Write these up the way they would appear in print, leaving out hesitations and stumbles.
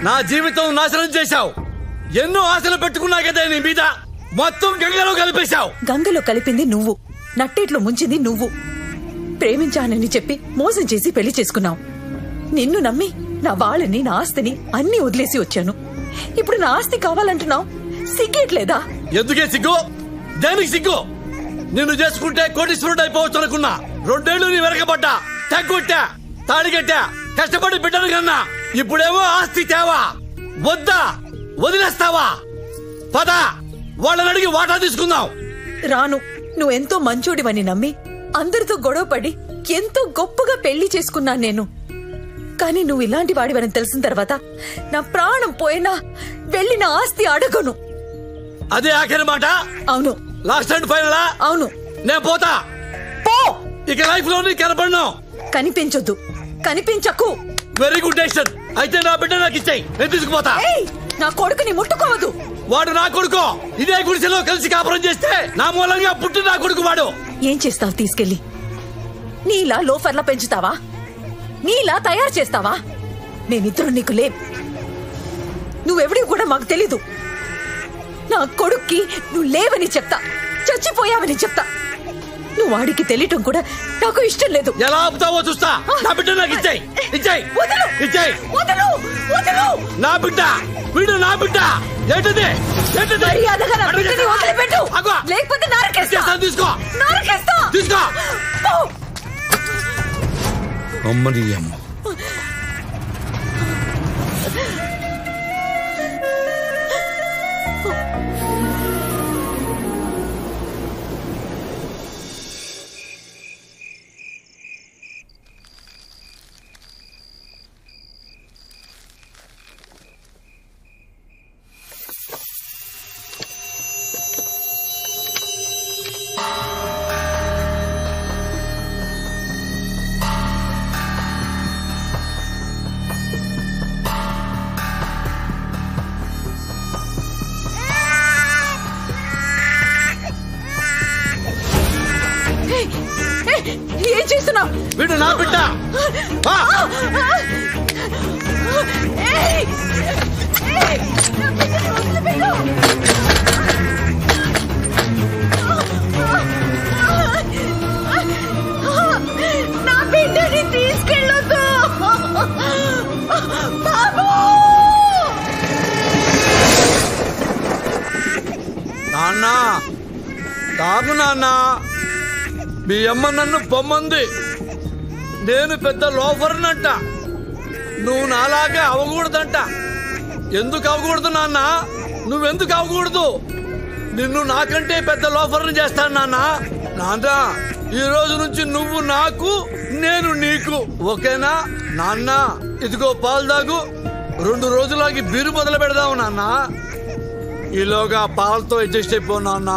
నా జీవితం నాశనం చేశావు. ఎన్నో ఆశలు పెట్టుకున్నా కదా నీ మీద, మొత్తం గంగలో కలిపేశావు. గంగలో కలిపింది నువ్వు, నట్టేట్లో ముంచింది నువ్వు. ప్రేమించానని చెప్పి మోసం చేసి పెళ్లి చేసుకున్నావు. నిన్ను నమ్మి నా వాళ్ళని, నా ఆస్తిని అన్ని వదిలేసి వచ్చాను. ఇప్పుడు నా ఆస్తి కావాలంటున్నావు. సిగ్గేట్లేదా? ఎందుకే సిగ్గు? దేనికి సిగ్గు? నిన్ను చేసుకుంటే కోటీశ్వరుడు అయిపోవచ్చు అనుకున్నా. 2 ఏళ్లు నీ వెనకబడ్డా, తగ్గొట్టా, తాడిగట్టా, కష్టపడి బిడ్డను కన్నా. ఇప్పుడేమో ఆస్తి తేవా? వద్దా? వదిలేస్తావా? పద, వాళ్ళని అడిగి వాటా తీసుకుందాం. రాను. నువ్వెంతో మంచోడివని నమ్మి అందరితో గొడవపడి ఎంతో గొప్పగా పెళ్లి చేసుకున్నాను నేను. కానీ నువ్వు ఇలాంటి వాడివని తెలిసిన తర్వాత నా ప్రాణం పోయినా వెళ్ళి నా ఆస్తి అడగను. అదే ఆఖరి మాట? అవును. లాస్ట్ అండ్ ఫైనలా? అవును. నేను పోతా. పో. ఇక లైఫ్ లో కనపడను. కనిపించొద్దు, కనిపించకు. Very good decision. అయితే నా బిడ్డ నాకు ఇచ్చేయి, నేను తీసుకుపోతా. నా కొడుకుని ముట్టుకోవద్దు. వాడు నా కొడుకు. ఇదే గుడిసెలో కలిసి కాపురం చేస్తే నా మూలంగా పుట్టి నా కొడుకు వాడు. ఏం చేస్తావు తీసుకెళ్లి? నీలా లోఫర్లా పెంచుతావా? నీలా తయారు చేస్తావా? మేమిద్దరు నీకు లేం. నువ్వెవడి కూడా మాకు తెలీదు. నా కొడుక్కి నువ్వు లేవని చెప్తా, చచ్చిపోయావని చెప్తా. నువ్వు వాడికి తెలియటం కూడా నాకు ఇష్టం లేదు. ఎలా ఆపుతావో చూస్తా. నా బిడ్డ నాకు ఇచ్చేయి, ఇచ్చేయి, ఇచ్చేయి. నా బిడ్డ, వీడు నా బిడ్డ. ఏంటిది? మర్యాదగా నా బిడ్డని వదిలిపెట్టు, లేకపోతే నరకేస్తా. తీసుకో, నరకేస్తా. తీసుకో. అమ్మని అమ్మ. ఏం చేస్తున్నావు? వీడు నా బిడ్డ. నా బిడ్డని తీసుకెళ్ళొద్దు బాబు. నాన్న తాగు నాన్న. మీ అమ్మ నన్ను పొమ్మంది. నేను పెద్ద లోఫర్నంట. నువ్వు నాలాగా అవకూడదంట. ఎందుకు అవకూడదు నాన్న? నువ్వెందుకు అవకూడదు? నిన్ను నాకంటే పెద్ద లోఫర్ని చేస్తాను నాన్న. నాన్న, ఈ రోజు నుంచి నువ్వు నాకు, నేను నీకు, ఓకేనా నాన్న? ఇదిగో పాలు తాగు. 2 రోజులాగి బీరు మొదలు పెడదావు నాన్న. ఈలోగా పాలతో అడ్జస్ట్ అయిపో నాన్న.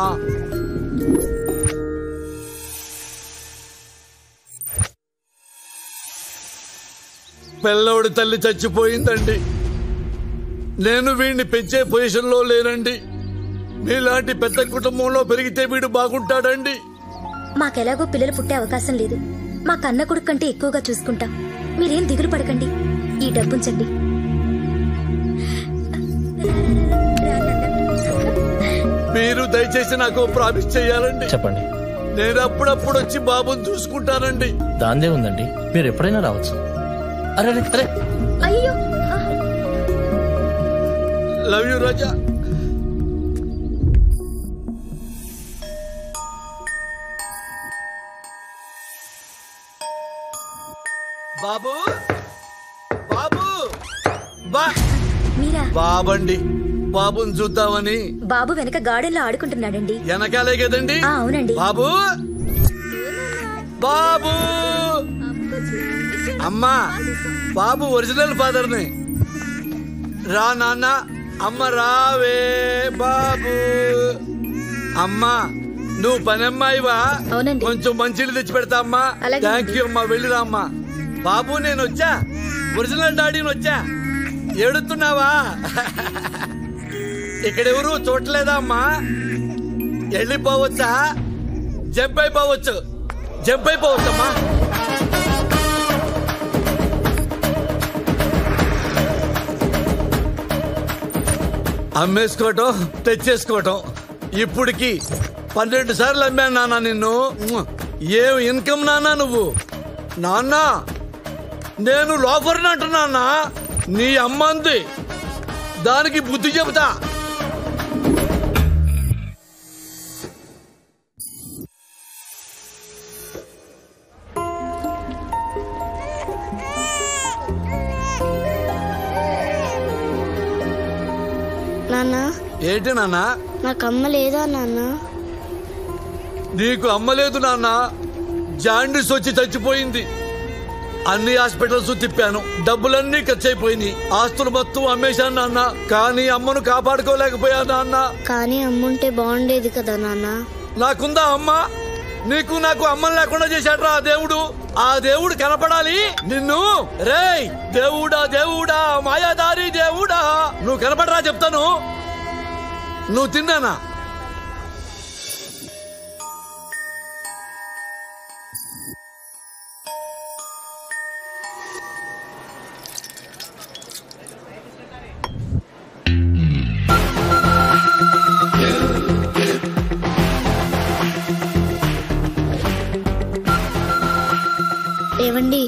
పిల్లవుడి తల్లి చచ్చిపోయిందండి. నేను వీడిని పెంచే పొజిషన్లో లేనండి. మీలాంటి పెద్ద కుటుంబంలో పెరిగితే వీడు బాగుంటాడండి. మాకెలాగో పిల్లలు పుట్టే అవకాశం లేదు. మా కన్న కొడుకు కంటే ఎక్కువగా చూసుకుంటాం. మీరేం దిగులు పడకండి. ఈ డబ్బుంచండి. మీరు దయచేసి నాకు ప్రామిస్ చెయ్యాలండి. చెప్పండి. నేను అప్పుడప్పుడు వచ్చి బాబుని చూసుకుంటానండి. దాందే ఉందండి, మీరు ఎప్పుడైనా రావచ్చు. అరే అరే, అయ్యో. లవ్ యూ రాజా. బాబు, బాబు, మీరా? బాబండి. బాబుని చూద్దామని. బాబు వెనక గార్డెన్ లో ఆడుకుంటున్నాడండి. వెనకాలే కదండి? అవునండి. బాబు, బాబు. అమ్మా, బాబు ఒరిజినల్ ఫాదర్ని. రా నాన్న. అమ్మ రావే బాబు. అమ్మా, నువ్వు పనమ్మాయివా? కొంచెం మంచిలు తెచ్చి పెడతా అమ్మా. థ్యాంక్ యూ అమ్మా. వెళ్ళిరా అమ్మా. బాబు, నేను వచ్చా. ఒరిజినల్ డాడీని వచ్చా. ఏడుతున్నావా? ఇక్కడెవరు చూడలేదా అమ్మా? వెళ్ళిపోవచ్చా? జంప్ అయిపోవచ్చు. జంప్ అయిపోవచ్చమ్మా. అమ్మేసుకోవటం తెచ్చేసుకోవటం. ఇప్పటికి 12 సార్లు అమ్మాను నాన్న నిన్ను. ఏం ఇన్కమ్ నాన్న నువ్వు? నాన్న నేను లోఫర్ని అంటున్నా. నీ అమ్మంది, దానికి బుద్ధి చెబుతా. నాన్న ఏంటి నాన్న? నాకు అమ్మ లేదా నాన్న? నీకు అమ్మలేదు నాన్న. జాండీస్ వచ్చి చచ్చిపోయింది. అన్ని హాస్పిటల్స్ తిప్పాను, డబ్బులన్నీ ఖర్చు అయిపోయినాయి. ఆస్తులు మొత్తం అమ్మేశాను నాన్న. కానీ అమ్మను కాపాడుకోలేకపోయా నాన్న. కానీ అమ్ముంటే బాగుండేది కదా నాన్న. నాకుందా అమ్మ? నీకు నాకు అమ్మని లేకుండా చేశాడ్రా ఆ దేవుడు. ఆ దేవుడు కనపడాలి నిన్ను. రేయ్ దేవుడా దేవుడా మాయాదారి దేవుడా, నువ్వు కనపడరా చెప్తాను. నువ్వు తిన్నానా? ఏవండి,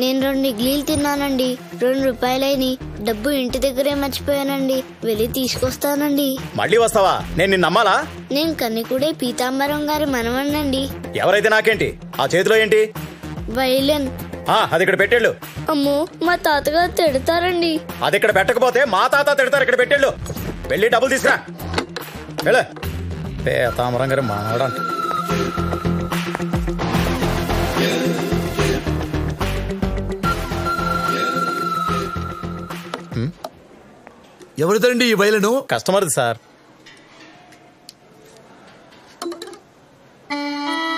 నేను 2 ఇడ్లీలు తిన్నానండి. 2 రూపాయలైని. డబ్బు ఇంటి దగ్గరే మర్చిపోయానండి. వెళ్ళి తీసుకొస్తానండి. మళ్ళీ వస్తావా? నేను నిన్ను నమ్మాలా? నేను కన్నికుడే పీతాంబరం గారి మనవణ్ణండి. ఎవరైతే నాకేంటి? ఆ చేతిలో ఏంటి? వైలెన్. అది ఇక్కడ పెట్టేళ్ళు. అమ్మో, మా తాతగారు తిడతారండి. అది ఇక్కడ పెట్టకపోతే మా తాత తిడతారు. ఇక్కడ పెట్టేళ్ళు. వెళ్ళి డబ్బులు తీసుకురా. వెళ్ళు. పీతాంబరం గారి మనవడంట. ఎవరిదండి ఈ బయలును? కస్టమర్ది సార్.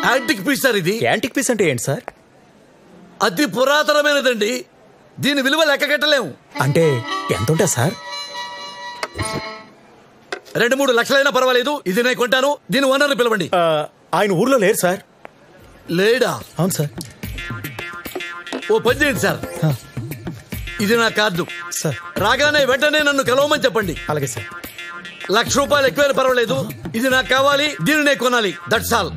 యాంటిక్ పీస్ సార్ ఇది. యాంటిక్ పీస్ అంటే ఏంటి సార్? అతి పురాతనమైనదండి. దీని విలువ లెక్క కట్టలేము. అంటే ఎంత ఉంటుంది సార్? 2-3 లక్షలైనా పర్వాలేదు. ఇది నేను కొంటాను. దీని ఓనర్ని పిలవండి. ఆయన ఊర్లో లేరు సార్. లేడా? అవును సార్. ఓ పని చేయండి సార్, ఇది నా కార్డు సార్. రాగానే వెంటనే నన్ను కలవమని చెప్పండి. అలాగే సార్. 1,00,000 రూపాయలు ఎక్కువైనా పర్వాలేదు. ఇది నాకు కావాలి, దీనినే కొనాలి. That's all.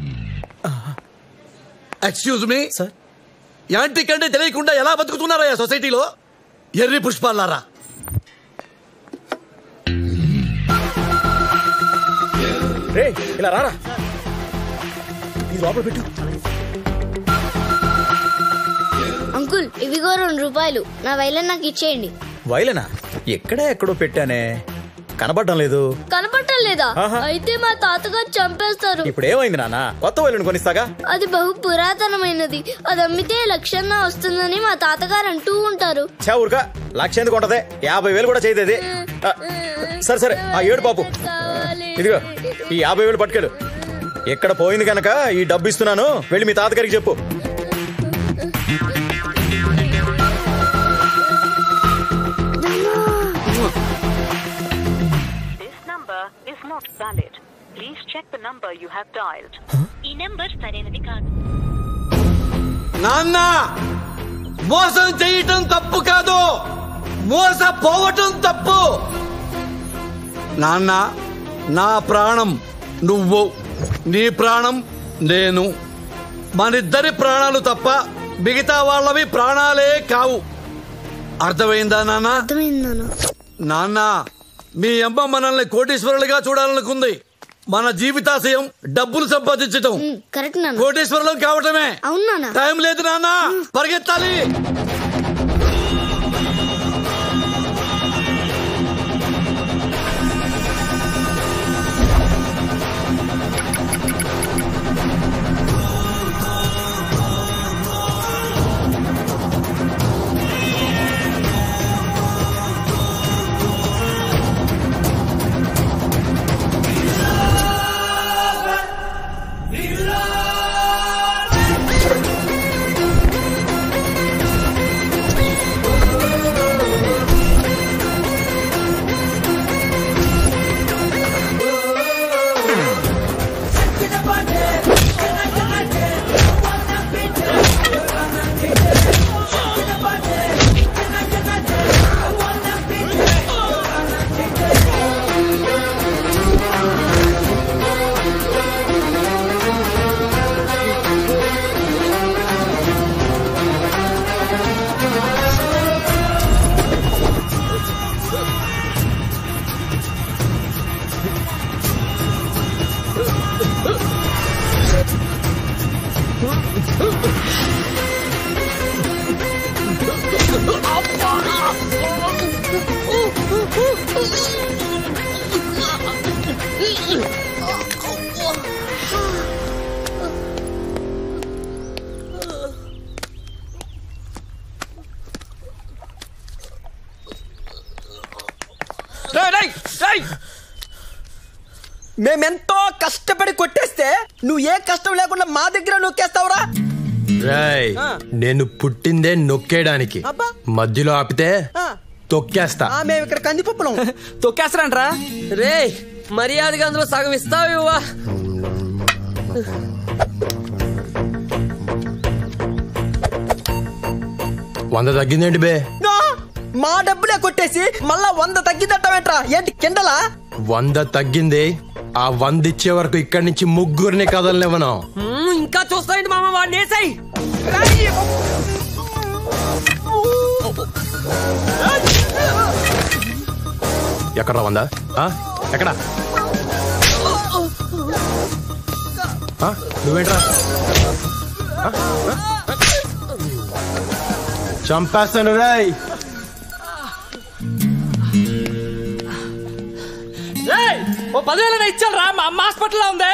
Excuse me sir. Antique అంటే తెలియకుండా ఎలా బతుకుతున్నారా సొసైటీలో? ఎర్రి పుష్పాలారా. రే ఇలా రారా. ఇది లోపల పెట్టు. అంకుల్, ఇవిగో 2 రూపాయలు. నా వైలెన్ నాకు ఇచ్చేయండి. వైలెనా? ఎక్కడో పెట్టానే, కనబడడం లేదు. కనపడటం లేదా? అయితే మా తాతగారు చంపేస్తారు. ఇప్పుడు ఏమైంది నాన్న? కొత్త వైలెన్ కొనిస్తాగా. అది బహు పురాతనమైనది. అది అమ్మితే 1,00,000 వస్తుందని మా తాతగారు అంటూ ఉంటారు. ఊరుకా, 1,00,000 ఎందుకు ఉంటది? 50,000 కూడా చేయదేది. సరే సరే, ఆ 7 పాపు. ఇదిగో ఈ 50,000 పట్టుకెళ్ళు. ఎక్కడ పోయింది కనుక ఈ డబ్బు ఇస్తున్నాను. వెళ్ళి మీ తాతగారికి చెప్పు. నాన్న, మోసం చేయటం తప్పు కాదు, మోసపోవటం తప్పు. నాన్న, నా ప్రాణం నువ్వు, నీ ప్రాణం నేను. మనిద్దరి ప్రాణాలు తప్ప మిగతా వాళ్ళవి ప్రాణాలే కావు. అర్థమైందా నాన్న? అర్థమైందా నాన్న? మీ అమ్మ మనల్ని కోటీశ్వరులుగా చూడాలనుకుంది. మన జీవితాశయం డబ్బులు సంపాదించటం. కరెక్ట్ నాన్న. కోటీశ్వరులం కావటమే. అవును నాన్న. టైం లేదు నాన్న, పరిగెత్తాలి. మేమెంతో కష్టపడి కొట్టేస్తే నువ్వు ఏ కష్టం లేకుండా మా దగ్గర నొక్కేస్తావురా? రాయ్ నేను పుట్టిందే నొక్కేయడానికి, అబ్బా. మధ్యలో ఆపితే తొక్కేస్తా. మేము ఇక్కడ కందిపప్పులం. తొక్కేస్తారంట్రా? రే మర్యాదగా అందులో సగం ఇస్తావా? వంద తగ్గిందేంటి బే? మా డబ్బులే కొట్టేసి మళ్ళా 100 తగ్గిద్దట్టమేట్రా? ఏంటి కిండలా? 100 తగ్గింది. ఆ 100 ఇచ్చే వరకు ఇక్కడి నుంచి ముగ్గురిని కదలనివ్వను. ఇంకా చూస్తాయండి మామ, వాడిని వేసాయి. ఎక్కడ 100? ఎక్కడ? నువ్వేంట్రా? చంపేస్తాను రాయ్. ఓ 10,000 ఇచ్చాను రా, మా అమ్మ హాస్పిటల్లో ఉంది.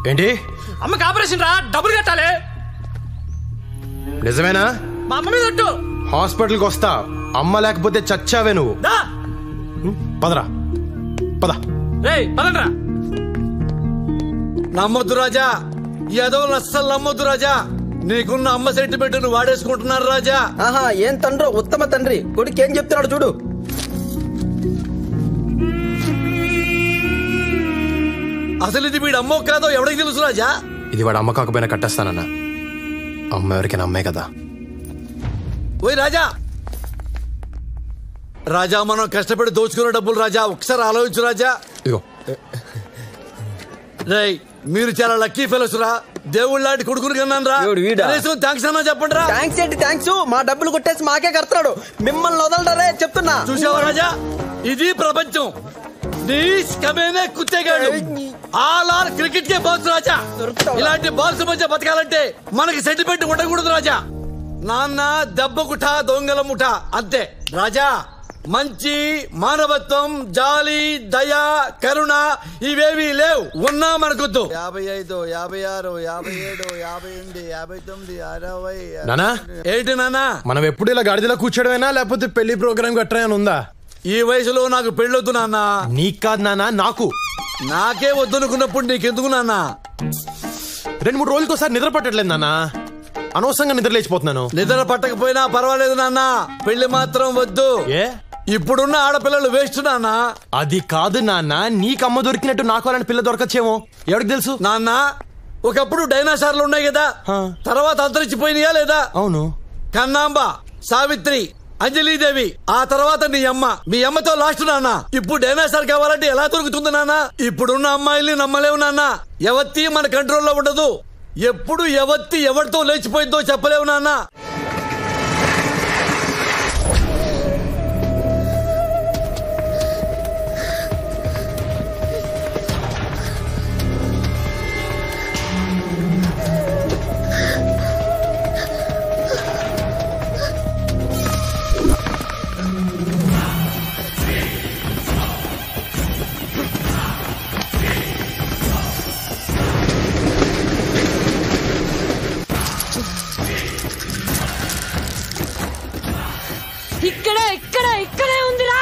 ఏంటి? అమ్మకి ఆపరేషన్ రా, డబ్బులు కట్టాలి. నిజమేనా? మా అమ్మ మీద ఒట్టు. హాస్పిటల్కి వస్తా, అమ్మ లేకపోతే చచ్చావే నువ్వు. పదరా పద. పదండ్రా. నమ్మొద్దు రాజా, ఈ ఎదవలు అస్సలు నమ్మొద్దు రాజా. నీకున్న అమ్మ సెంటిమెంట్ ను వాడేసుకుంటున్నారు రాజా. ఆహా, ఏం తండ్రో ఉత్తమ తండ్రి. కొడుకు ఏం చెప్తున్నాడు చూడు. అసలు ఇది వీడు అమ్మో కాదో ఎవరికి తెలుసు రాజా? ఇది వాడు అమ్మ కాకపోయినా కట్టేస్తానన్నా. అమ్మ ఎవరికైనా అమ్మే కదా. ఓయ్ రాజా, రాజా మనం కష్టపడి దోచుకున్న డబ్బులు రాజా, ఒకసారి ఆలోచించు రాజా. ఇదిగో. రేయ్ మీరు చాలా లక్కీ ఫెలోస్ రా. దేవుళ్ళ లాంటి కొడుకుని కన్నాను రా. థ్యాంక్స్ అన్నా చెప్పండి రా. థ్యాంక్స్ ఏంటి థ్యాంక్స్? మా డబ్బులు కొట్టేసి మాకే కడతాడు. మిమ్మల్ని వదలడరే చెప్తున్నా. చూసావా రాజా, ఇది ప్రపంచం. కుత్తేగాడు ఆల్ ఆర్ క్రికెట్ కే బాల్స్ రాజా. ఇలాంటి బాల్స్ మధ్య బతకాలంటే మనకి సెంటిమెంట్ ఉండకూడదు రాజా. నాన్న దెబ్బ ముఠ, దొంగల ముఠ అంతే రాజా. మంచి, మానవత్వం, జాలి, దయ, కరుణ ఇవేవి లేవు. ఉన్నా మనకొద్దు. 55, 56, 57, 58, 59, 60. నానా ఏంటి నానా? మనం ఎప్పుడు ఇలా గాడిదలా కూర్చోడమేనా లేకపోతే పెళ్లి ప్రోగ్రామ్ గట్రా ఉందా? ఈ వయసులో నాకు పెళ్ళొద్దు నాన్న. నీకు కాదు నానా, నాకు. నాకే వద్దనుకున్నప్పుడు నీకెందుకు నాన్న? 2-3 రోజులకి ఒకసారి నిద్ర పట్టట్లేదు నాన్న. అనవసరంగా నిద్ర లేచిపోతున్నాను. నిద్ర పట్టకపోయినా పర్వాలేదు నాన్న, పెళ్లి మాత్రం వద్దు. ఏ ఇప్పుడున్న ఆడపిల్లలు వేస్ట్ నాన్న. అది కాదు నాన్న, నీకు అమ్మ దొరికినట్టు నాకు అలాంటి పిల్ల దొరకచ్చేమో, ఎవరికి తెలుసు నాన్న. ఒకప్పుడు డైనాసార్లు ఉన్నాయి కదా, తర్వాత అంతరించిపోయినాయా లేదా? అవును. కన్నాంబ, సావిత్రి, అంజలీదేవి, ఆ తర్వాత నీ అమ్మ. మీ అమ్మతో లాస్ట్ నాన్న. ఇప్పుడు డైనాసార్ కావాలంటే ఎలా దొరుకుతుంది నాన్న? ఇప్పుడున్న అమ్మాయిల్ని నమ్మలేవు నాన్న. ఎవత్తి మన కంట్రోల్లో ఉండదు. ఎప్పుడు ఎవత్తి ఎవరితో లేచిపోయిందో చెప్పలేవు నాన్న. ఇక్కడే ఉందిరా.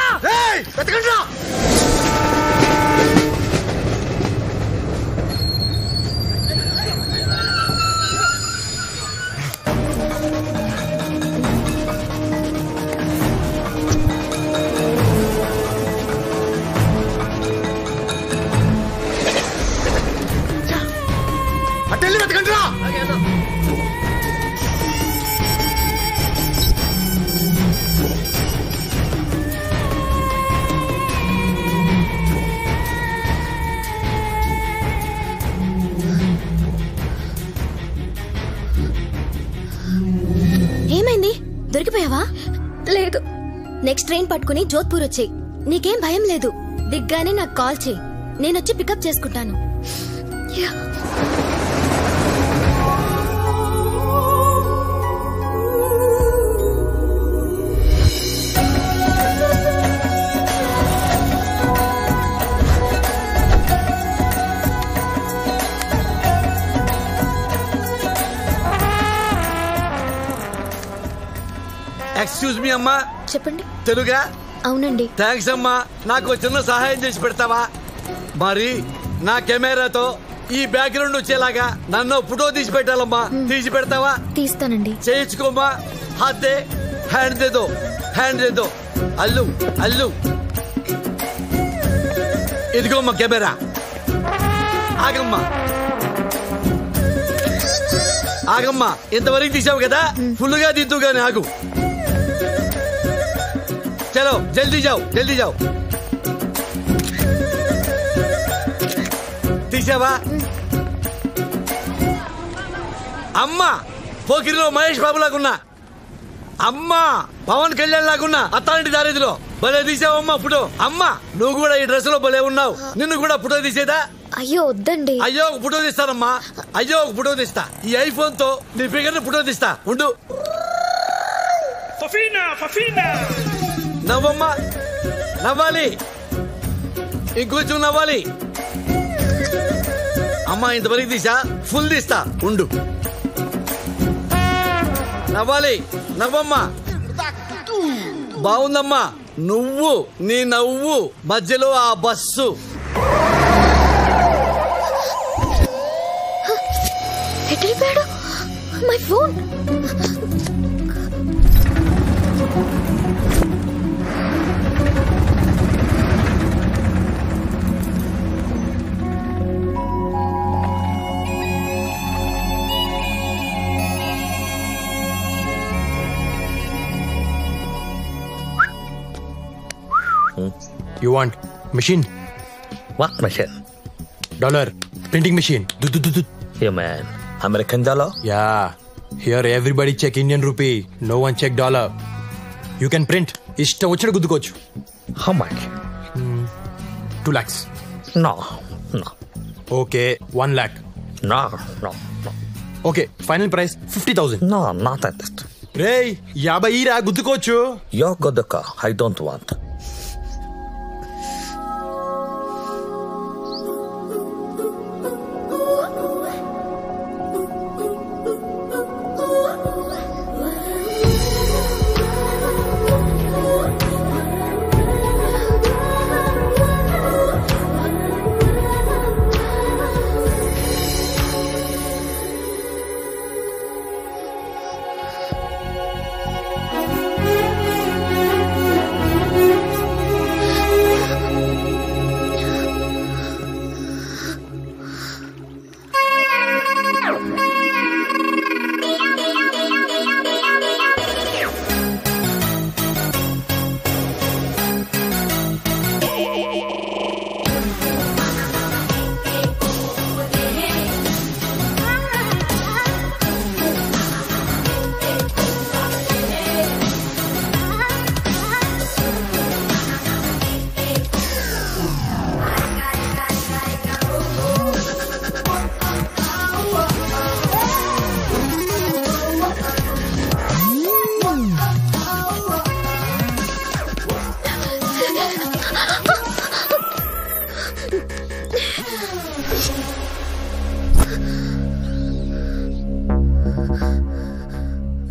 అటెళ్ళి వెతకండి రా. ఏమైంది? దొరికిపోయావా? లేదు. నెక్స్ట్ ట్రైన్ పట్టుకుని జోధ్పూర్ వచ్చేయ్. నీకేం భయం లేదు. దిగ్గానే నాకు కాల్ చేయి, నేనొచ్చి పికప్ చేసుకుంటాను. ఎక్స్క్యూజ్ మీ అమ్మా. చెప్పండి. తెలుగా? అవునండి. థ్యాంక్స్ అమ్మా. నాకు చిన్న సహాయం చేసి పెడతావా? మరి నా కెమెరాతో ఈ బ్యాక్గ్రౌండ్ వచ్చేలాగా నన్ను ఫోటో తీసి పెట్టాలమ్మా. తీసి పెడతావా? తీస్తానండి. చేయించుకోమ్మా. హాత్ దే, హ్యాండ్ దే దో, హ్యాండ్ దే దో. అల్లు అల్లు. ఇదిగోమ్మా కెమెరా. ఆగమ్మా ఆగమ్మా. ఇంతవరకు తీసావు కదా, ఫుల్ గా దిద్దు గాని ఆగు. చలో జల్దీ జావ్, జల్దీ జావ్. తీసావా? అమ్మా పోకిరిలో మహేష్ బాబు లాగున్నా, అమ్మా పవన్ కళ్యాణ్ లాగున్నా అత్తాంటి దారిదిలో భలే తీసావమ్మా ఫోటో. అమ్మా నువ్వు కూడా ఈ డ్రెస్ లో భలే ఉన్నావు. నిన్ను కూడా ఫోటో తీసేదా? అయ్యో వద్దండి. అయ్యో ఒక ఫోటో తీస్తానమ్మా. అయ్యో ఒక ఫోటో తీస్తా. ఈ ఐఫోన్ తో నీ ఫిగర్ ని ఫోటో తీస్తా. ఉండు. నవ్వమ్మా, నవ్వాలి, ఇంకొంచెం నవ్వాలి. అమ్మా ఇంతవరకు తీసా, ఫుల్ తీస్తా. ఉండు. నవ్వాలి, నవ్వమ్మా. బాగుందమ్మా. నువ్వు నీ నవ్వు మధ్యలో ఆ బస్సు. ఎటెళ్ళిపోయాడు? My phone. You want machine? What machine? Dollar printing machine. Yeah, man. American dollar? Yeah. Here everybody check Indian rupee. No one check dollar. You can print. Ishta vachadu guddukochu. How much? 2 lakhs. No. Okay, 1 lakh. No. Okay, final price 50,000. No, not at that. Ray, 50 ra guddukochu. You're good car. I don't want.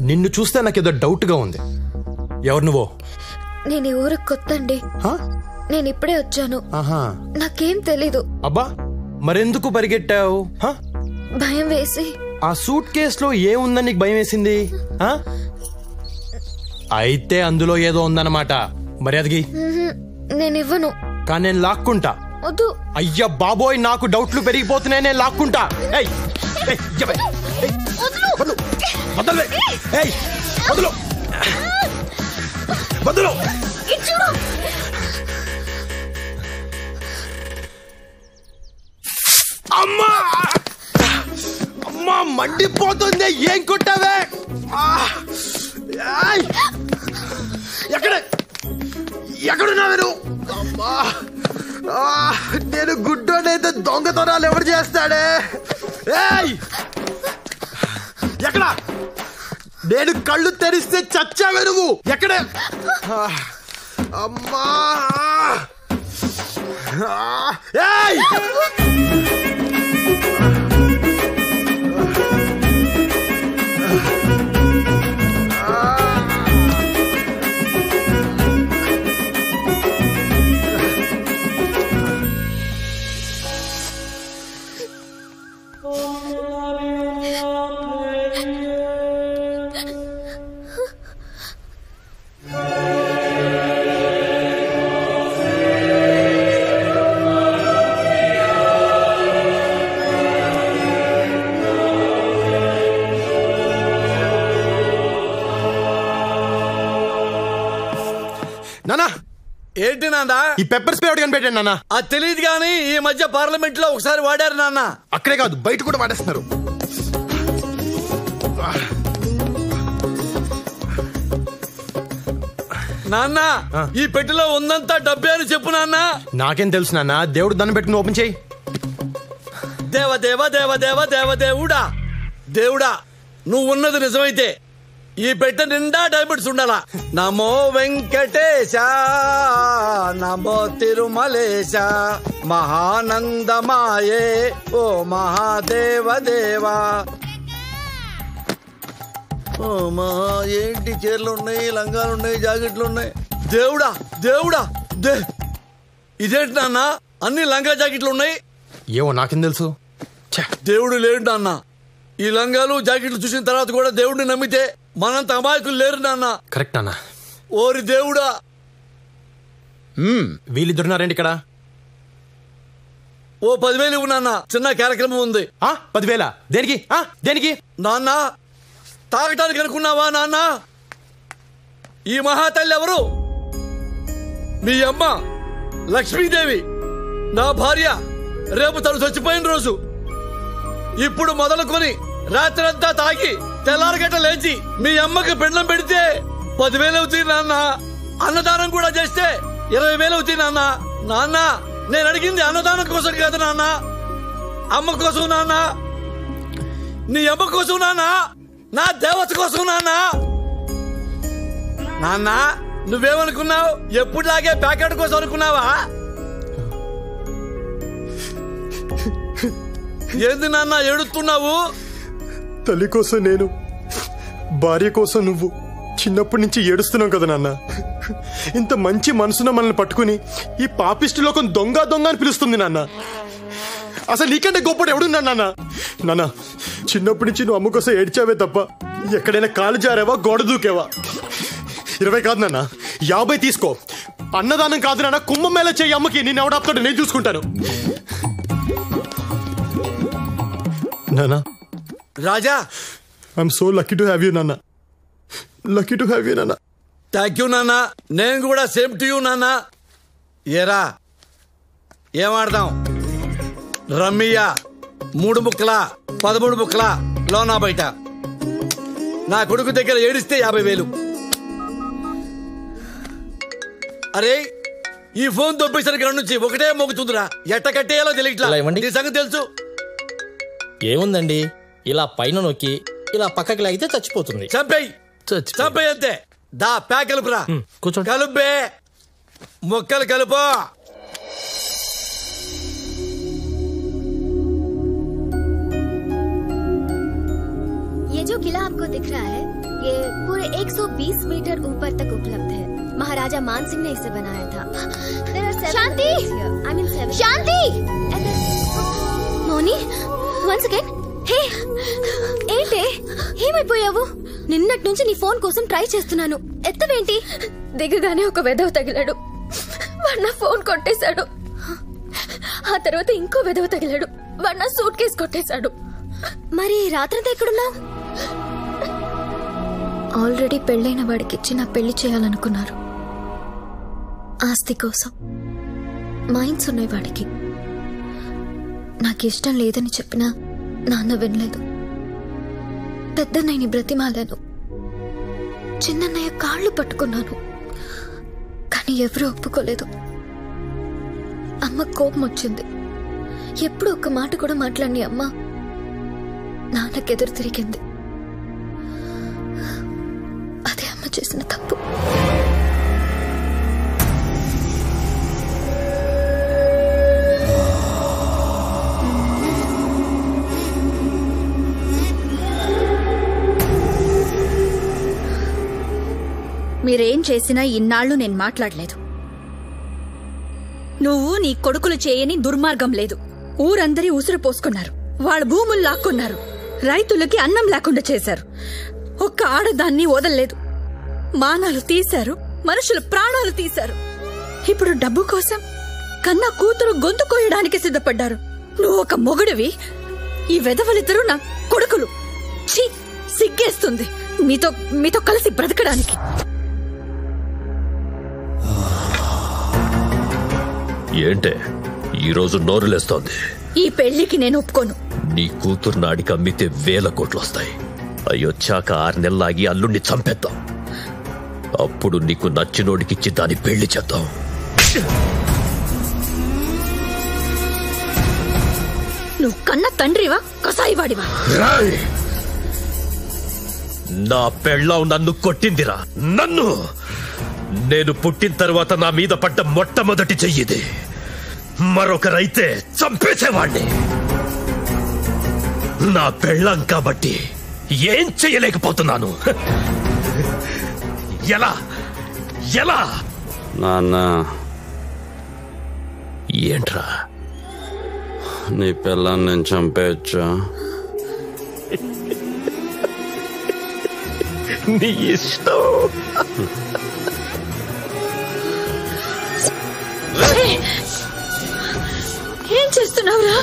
నిన్ను చూస్తే నాకేదో doubt గా ఉంది. ఎవరు నువ్వు? నేను ఈ ఊరికి కొత్త అండి. నేను ఇప్పుడే వచ్చాను. నాకేం తెలీదు. అబ్బా మరెందుకు పరిగెట్టావు? భయం వేసి. ఆ సూట్ కేసులో ఏముందని నీకు భయం వేసింది? అయితే అందులో ఏదో ఉందన్నమాట. మర్యాదకి నేను ఇవ్వను. కానీ నేను లాక్కుంటా. వద్దు. అయ్యా బాబోయ్ నాకు డౌట్లు పెరిగిపోతున్నాయి. నేను లాక్కుంటా. అమ్మా అమ్మా మండిపోతుంది. ఏం కొట్టావే? ఎక్కడున్నావే నువ్వు? అమ్మా నేను గుడ్డోనైతే దొంగతనాలు ఎవరు చేస్తాడే? ఎక్కడ? నేను కళ్ళు తెరిస్తే చచ్చావే నువ్వు. ఎక్కడ? అమ్మా నానా ఏంటి నాన్న? ఈ పెప్పర్ స్ప్రే ఒకటి కనిపెట్టాను నాన్న. అది తెలియదు కానీ ఈ మధ్య పార్లమెంట్ లో ఒకసారి వాడారు నాన్న. అక్కడే కాదు బయట కూడా వాడేస్తున్నారు. నాన్న ఈ పెట్టెలో ఉందంతా డబ్బే అని చెప్పు నాన్న. నాకేం తెలుసు నాన్న. దేవుడు దండం పెట్టుకుని ఓపెన్ చేయి. దేవ దేవ దేవ దేవ దేవ దేవుడా, దేవుడా నువ్వు ఉన్నది నిజమైతే ఈ పెట్టె నిండా డైమండ్స్ ఉండాలా. నమో వెంకటేశ నమో తిరుమలేశ మహానందమాయే ఓ మహాదేవ దేవా. ఏంటి చీరలు ఉన్నాయి, లంగాలు ఉన్నాయి, జాకెట్లు ఉన్నాయి. దేవుడా దేవుడా ఇదేంటి నాన్న అన్ని లంగా జాకెట్లు ఉన్నాయి? ఏవో నాకేం తెలుసు. దేవుడు లేడు నాన్న. ఈ లంగాలు జాకెట్లు చూసిన తర్వాత కూడా దేవుడిని నమ్మితే మనంత అమాయకులు లేరు నాన్న. కరెక్ట్ అన్న. ఓరి దేవుడా. వీళ్ళిద్దరున్నారండి ఇక్కడ. ఓ 10,000 ఇవ్వు నాన్న, చిన్న కార్యక్రమం ఉంది. 10,000 దేనికి? దేనికి నాన్న? తాగటానికి అనుకున్నావా నాన్న? ఈ మహాతల్లి ఎవరు? మీ అమ్మ లక్ష్మీదేవి, నా భార్య. రేపు తను చచ్చిపోయిన రోజు. ఇప్పుడు మొదలుకొని రాత్రంతా తాగి తెల్లారగట్ట లేచి మీ అమ్మకి పిండం పెడితే 10,000 అవుతుంది నాన్న. అన్నదానం కూడా చేస్తే 20,000 అవుతుంది నాన్న. నాన్న నేను అడిగింది అన్నదానం కోసం కాదు నాన్న, అమ్మ కోసం నాన్న. నీ అమ్మ కోసం నాన్న, నా దేవత కోసం నాన్న. నాన్న నువ్వేమనుకున్నావు? ఎప్పుడులాగే ప్యాకెట్ కోసం అనుకున్నావా? ఏంది నాన్న ఏడుస్తున్నావు? తల్లి కోసం నేను, భార్య కోసం నువ్వు చిన్నప్పటి నుంచి ఏడుస్తున్నావు కదా నాన్న. ఇంత మంచి మనసున మనల్ని పట్టుకుని ఈ పాపిష్టి లోకం దొంగ దొంగ అని పిలుస్తుంది నాన్న. అసలు నీకంటే గొప్పడు ఎవడున్నా నాన్న? నాన్న చిన్నప్పటి నుంచి నువ్వు అమ్మ కోసం ఏడ్చావే తప్ప ఎక్కడైనా కాలు జారావా, గోడ దూకేవా? 20 కాదు నాన్న, 50 తీసుకో. అన్నదానం కాదు నాన్న, కుంభమేళ చేయి అమ్మకి. నేను ఎవడాపుతాడు, నేను చూసుకుంటాను. నాన్న రాజా, I'm so lucky to have you నాన్న. లక్కీ టు హ్యావ్ యూ నాన్న. థ్యాంక్ యూ నాన్న. నేను కూడా సేమ్ టు యూ నాన్న. ఏరా ఏమాడదాం? రమ్మియా 3 ముక్కల 13 ముక్కల లోనా బయట. నా కొడుకు దగ్గర ఏడిస్తే 50,000. అరే ఈ ఫోన్ దొబ్బేసిన కాడ నుంచి ఒకటే మోగుతుందిరా. ఎట్ట కట్టేయాలో తెలియట్లా. నీ సంగతి తెలుసు. ఏముందండి, ఇలా పైన నొక్కి ఇలా పక్కకి లాగితే చచ్చిపోతుంది. చంపేయి అంతే. దా ప్యాక్ కలుపురా. కూర్చో. కలుపే మొక్కలు కలుపు. ये जो किला आपको दिख रहा है ये पूरे 120 मीटर ऊपर तक उपलब्ध है. महाराजा मान सिंह ने इसे बनाया था. Shanti, I mean Shanti. Moni once again. Hey ఏంటే ఏమైపోయావు? నిన్నటి నుంచి నీ ఫోన్ కోసం ట్రై చేస్తున్నాను, ఎత్తవేంటి? దిగగానే ఒక వెధవ తగిలాడు, వాడు నా ఫోన్ కొట్టేశాడు. ఆ తర్వాత ఇంకో వెధవ తగిలాడు, వాడు నా సూట్ కేసు కొట్టేశాడు. మరి రాత్రంతా ఎక్కడున్నావు? ఆల్రెడీ పెళ్ళైన వాడికిచ్చి నా పెళ్లి చేయాలనుకున్నారు. ఆస్తి కోసం మైండ్స్ ఉన్నాయి వాడికి. నాకు ఇష్టం లేదని చెప్పినా నాన్న వినలేదు. పెద్దన్నయ్యని బ్రతిమాలాను, చిన్నన్నయ్య కాళ్ళు పట్టుకున్నాను, కానీ ఎవరూ ఒప్పుకోలేదు. అమ్మ కోపం వచ్చింది. ఎప్పుడు ఒక్క మాట కూడా మాట్లాడిని అమ్మ నాన్నకెదురు తిరిగింది. అదే అమ్మ చేసిన తప్పు. మీరేం చేసినా ఇన్నాళ్ళు నేను మాట్లాడలేదు. నువ్వు నీ కొడుకులు చేయని దుర్మార్గం లేదు. ఊరందరి ఉసురు పోసుకున్నారు, వాళ్ళ భూములు లాక్కున్నారు, రైతులకి అన్నం లేకుండా చేశారు. ఒక్క ఆడదాన్ని వదలలేదు. మానాలు తీశారు, మనుషుల ప్రాణాలు తీశారు. ఇప్పుడు డబ్బు కోసం కన్నా కూతురు గొంతు కోయడానికి సిద్ధపడ్డారు. నువ్వు ఒక మొగుడివి, ఈ వెధవలిద్దరూ నా కొడుకులు. ఛీ, సిగ్గేస్తుంది మీతో కలిసి బ్రతకడానికి. ఏంటే ఈరోజు నోరులేస్తోంది? ఈ పెళ్లికి నేను ఒప్పుకోను. నీ కూతురు నాడికి అమ్మితే 1000 కోట్లు వస్తాయి. అయ్యొచ్చాక 6 నెలలాగి అల్లుణ్ణి చంపేద్దాం. అప్పుడు నీకు నచ్చినోడికిచ్చి దాని పెళ్లి చేద్దాం. నువ్వు కన్న తండ్రివా కసాయివాడివా? నా పెళ్ళాం నన్ను కొట్టిందిరా. నన్ను నేను పుట్టిన తర్వాత నా మీద పడ్డ మొట్టమొదటి చెయ్యిది. మరొకరైతే చంపేసేవాణ్ణి. నా పెళ్ళాం కాబట్టి ఏం చెయ్యలేకపోతున్నాను. ఎలా ఎలా నాన్న, ఏంట్రా నీ పిల్లని నేను చంపేయచ్చా? నీ ఇష్టం. ఏం చేస్తున్నావురా?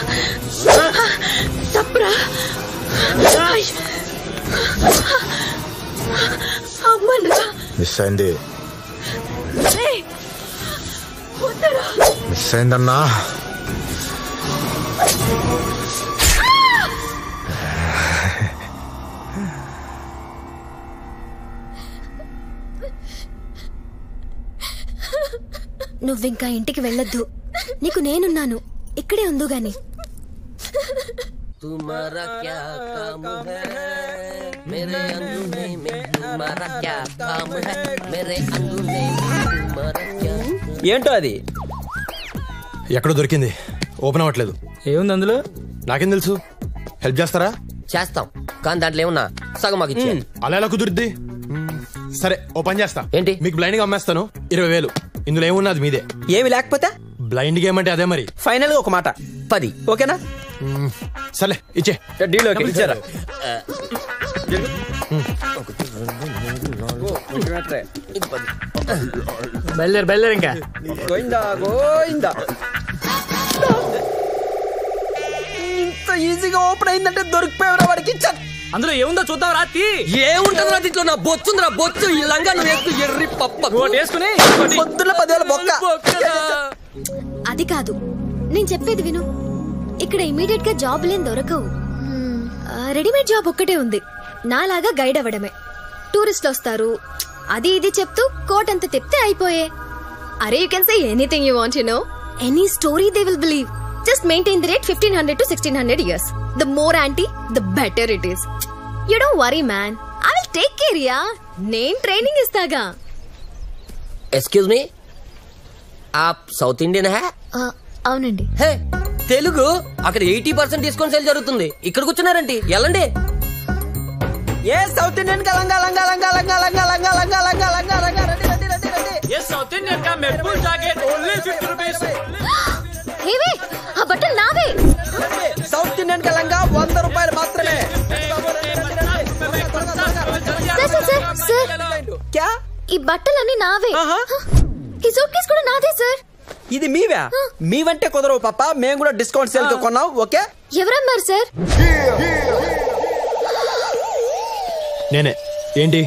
తప్పురా. అమ్మనురా. మిస్ అయింది. వద్దరా. మిస్ అయిందన్నా. నువ్వింకా ఇంటికి వెళ్ళొద్దు. నీకు నేనున్నాను. ఇక్కడే ఉందు గాని. ఏంటో అది? ఎక్కడో దొరికింది, ఓపెన్ అవ్వట్లేదు. ఏముంది అందులో? నాకేం తెలుసు. హెల్ప్ చేస్తారా? చేస్తాం, కానీ దాంట్లో ఏమున్నా సగం మాకు ఇచ్చే. అలా ఎలా కుదురుద్ది? సరే, ఓ పని చేస్తా. ఏంటి? మీకు బ్లైండ్ గా అమ్మేస్తాను. 20,000. ఇందులో ఏమున్నా అది మీదే. ఏమి లేకపోతే బ్లైండ్ గేమ్ అంటే అదే మరి. ఫైనల్ గా ఒక మాట 10. ఓకేనా? సర్లే, ఇచ్చే. Deal okay. ఇచ్చారా? బయలుదేరు ఇంకా. గోయిందా గోయిందా. ఇంత ఈజీగా ఓపెన్ అయిందంటే దొరికిపోయారా వాడికి? అందులో ఏముందో చూద్దాం రాత్రి. ఏముంటుంది రా దీంట్లో? నా బొచ్చుందిరా, బొచ్చు. ఈ లంగా నువ్వు వేస్తూ ఎర్రి పప్ప వేసుకుని పొద్దున్న 10,000 బొక్క. అది కాదు, నేను చెప్పేది విను. ఇక్కడ ఇమీడియట్ గా జాబ్ దొరకవు. రెడీమేడ్ జాబ్ ఒక్కటే ఉంది. నాలాగా గైడ్ అవ్వడమే. టూరిస్టులు వస్తారు, అది ఇది చెప్తూ కోట్ అంత తిప్తే అయిపోయే. అరే, you can say anything you want, you know, any story they will believe. Just maintain the rate 1500 to 1600 years. The more auntie, the better it is. You don't worry, man. I will take care, ya. నేను training ఇస్తాగా. Excuse me, ఆప్ south Indian హే? అవునండి. హే, తెలుగు. అక్కడ 80% discount sale జరుగుతుంది. ఇక్కడ కూర్చున్నారండి, వెళ్ళండి. ఏ south Indian కా లంగా లంగా లంగా లంగా లంగా లంగా లంగా లంగా లంగా లంగా రండి రండి రండి రండి. ఏ సౌత్ ఇండియన్ కా మెర్బుల్ జాకెట్ ఓన్లీ 50 రూపీస్. హేవే, ఆ బట్టలు నావే. సౌత్ ఇండియన్ కా లంగా 100 రూపాయలు మాత్రమే. క్యా? ఈ బట్టలన్నీ నావే. ఈ సూట్ కేస్ కూడా నాదే సార్. ఇది మీవా? మీవంటే కుదరవు పాప, మేము కూడా డిస్కౌంట్ సేల్ తో కొన్నాం. ఓకే. ఎవరన్నారు సార్? నేనే. ఏంటి?